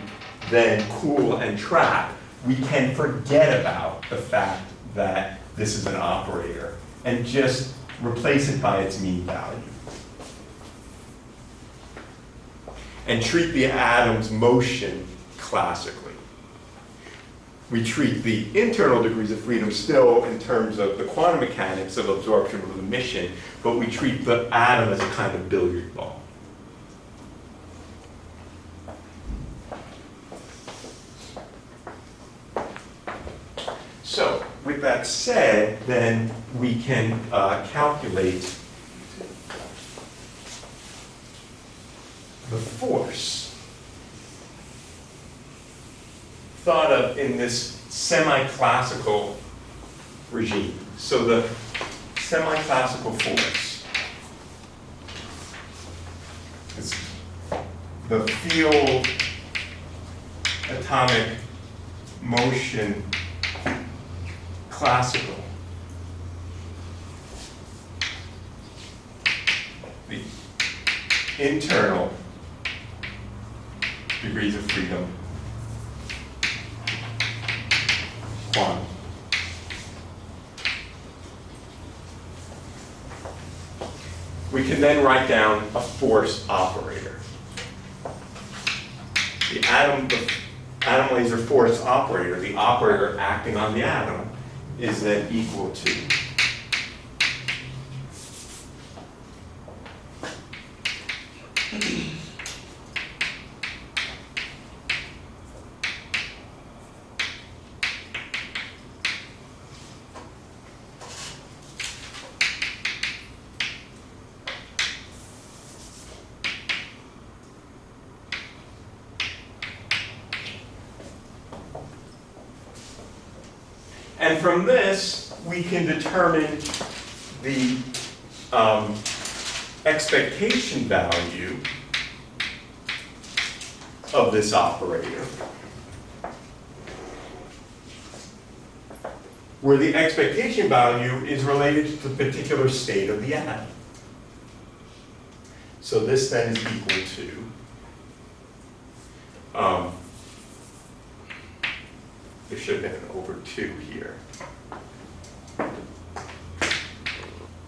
then cool and trap, we can forget about the fact that this is an operator and just replace it by its mean value. And treat the atom's motion classically. We treat the internal degrees of freedom still in terms of the quantum mechanics of absorption or emission, but we treat the atom as a kind of billiard ball. So, with that said, then we can calculate the force thought of in this semi-classical regime. So the semi-classical force is the field atomic motion classical. The internal degrees of freedom quantum. We can then write down a force operator. The atom laser force operator, the operator acting on the atom, is then equal to and from this, we can determine the expectation value of this operator, where the expectation value is related to the particular state of the atom. So this then is equal to there should have been an over 2 here.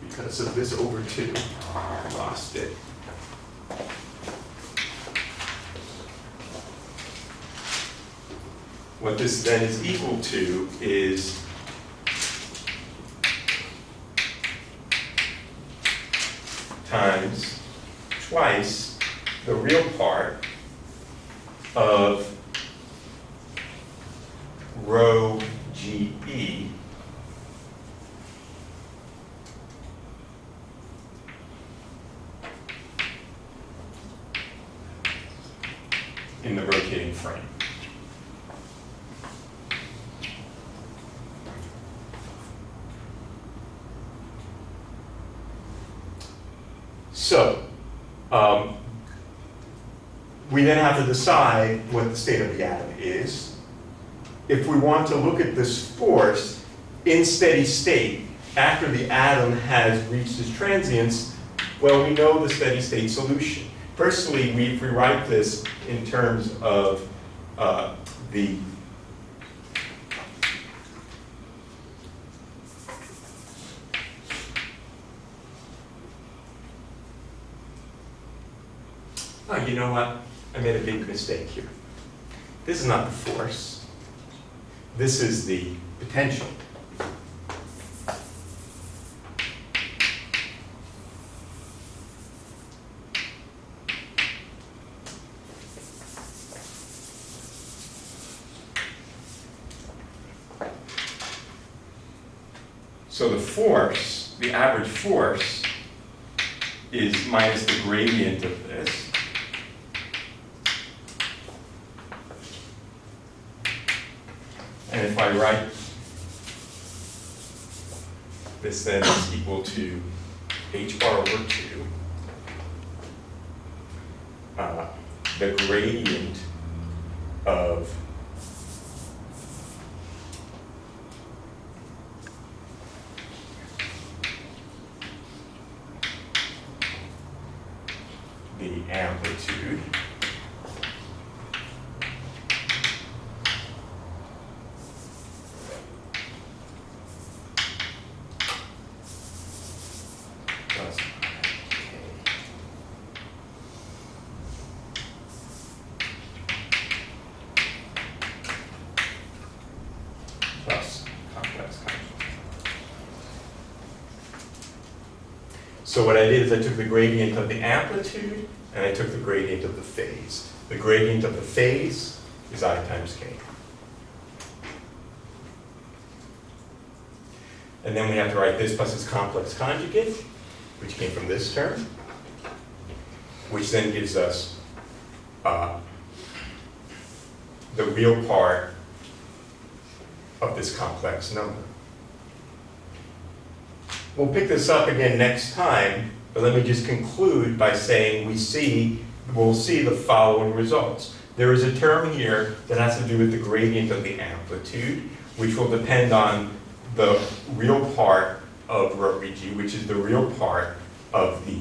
Because of this over 2, I lost it. what this then is equal to is times twice the real part of rho GE in the rotating frame. So, we then have to decide what the state of the atom is. If we want to look at this force in steady state after the atom has reached its transients, well, we know the steady state solution. Firstly, we rewrite this in terms of the oh, you know what? I made a big mistake here. This is not the force. This is the potential. So the force, the average force, is minus the gradient of this. And if I write this then is equal to h bar over 2, the gradient of the amplitude plus k plus complex constant. So what I did is I took the gradient of the amplitude and I took the gradient of the phase. The gradient of the phase is I times k. And then we have to write this plus its complex conjugate, which came from this term, which then gives us the real part of this complex number. We'll pick this up again next time, but let me just conclude by saying we'll see the following results. There is a term here that has to do with the gradient of the amplitude, which will depend on the real part of rho G, which is the real part of the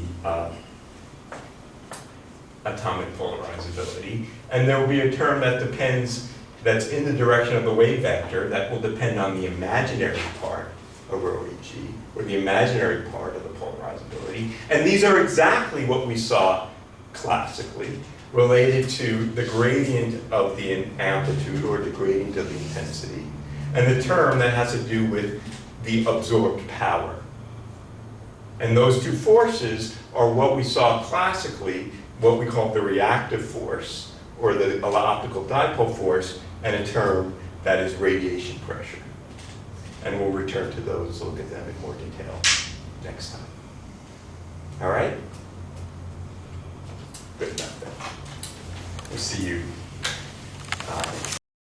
atomic polarizability. And there will be a term that that's in the direction of the wave vector that will depend on the imaginary part of rho G, or the imaginary part of the polarizability. And these are exactly what we saw classically related to the gradient of the amplitude or the gradient of the intensity, and the term that has to do with the absorbed power. And those two forces are what we saw classically, what we call the reactive force, or the optical dipole force, and a term that is radiation pressure. And we'll return to those, look at them in more detail next time. All right? Good enough then. We'll see you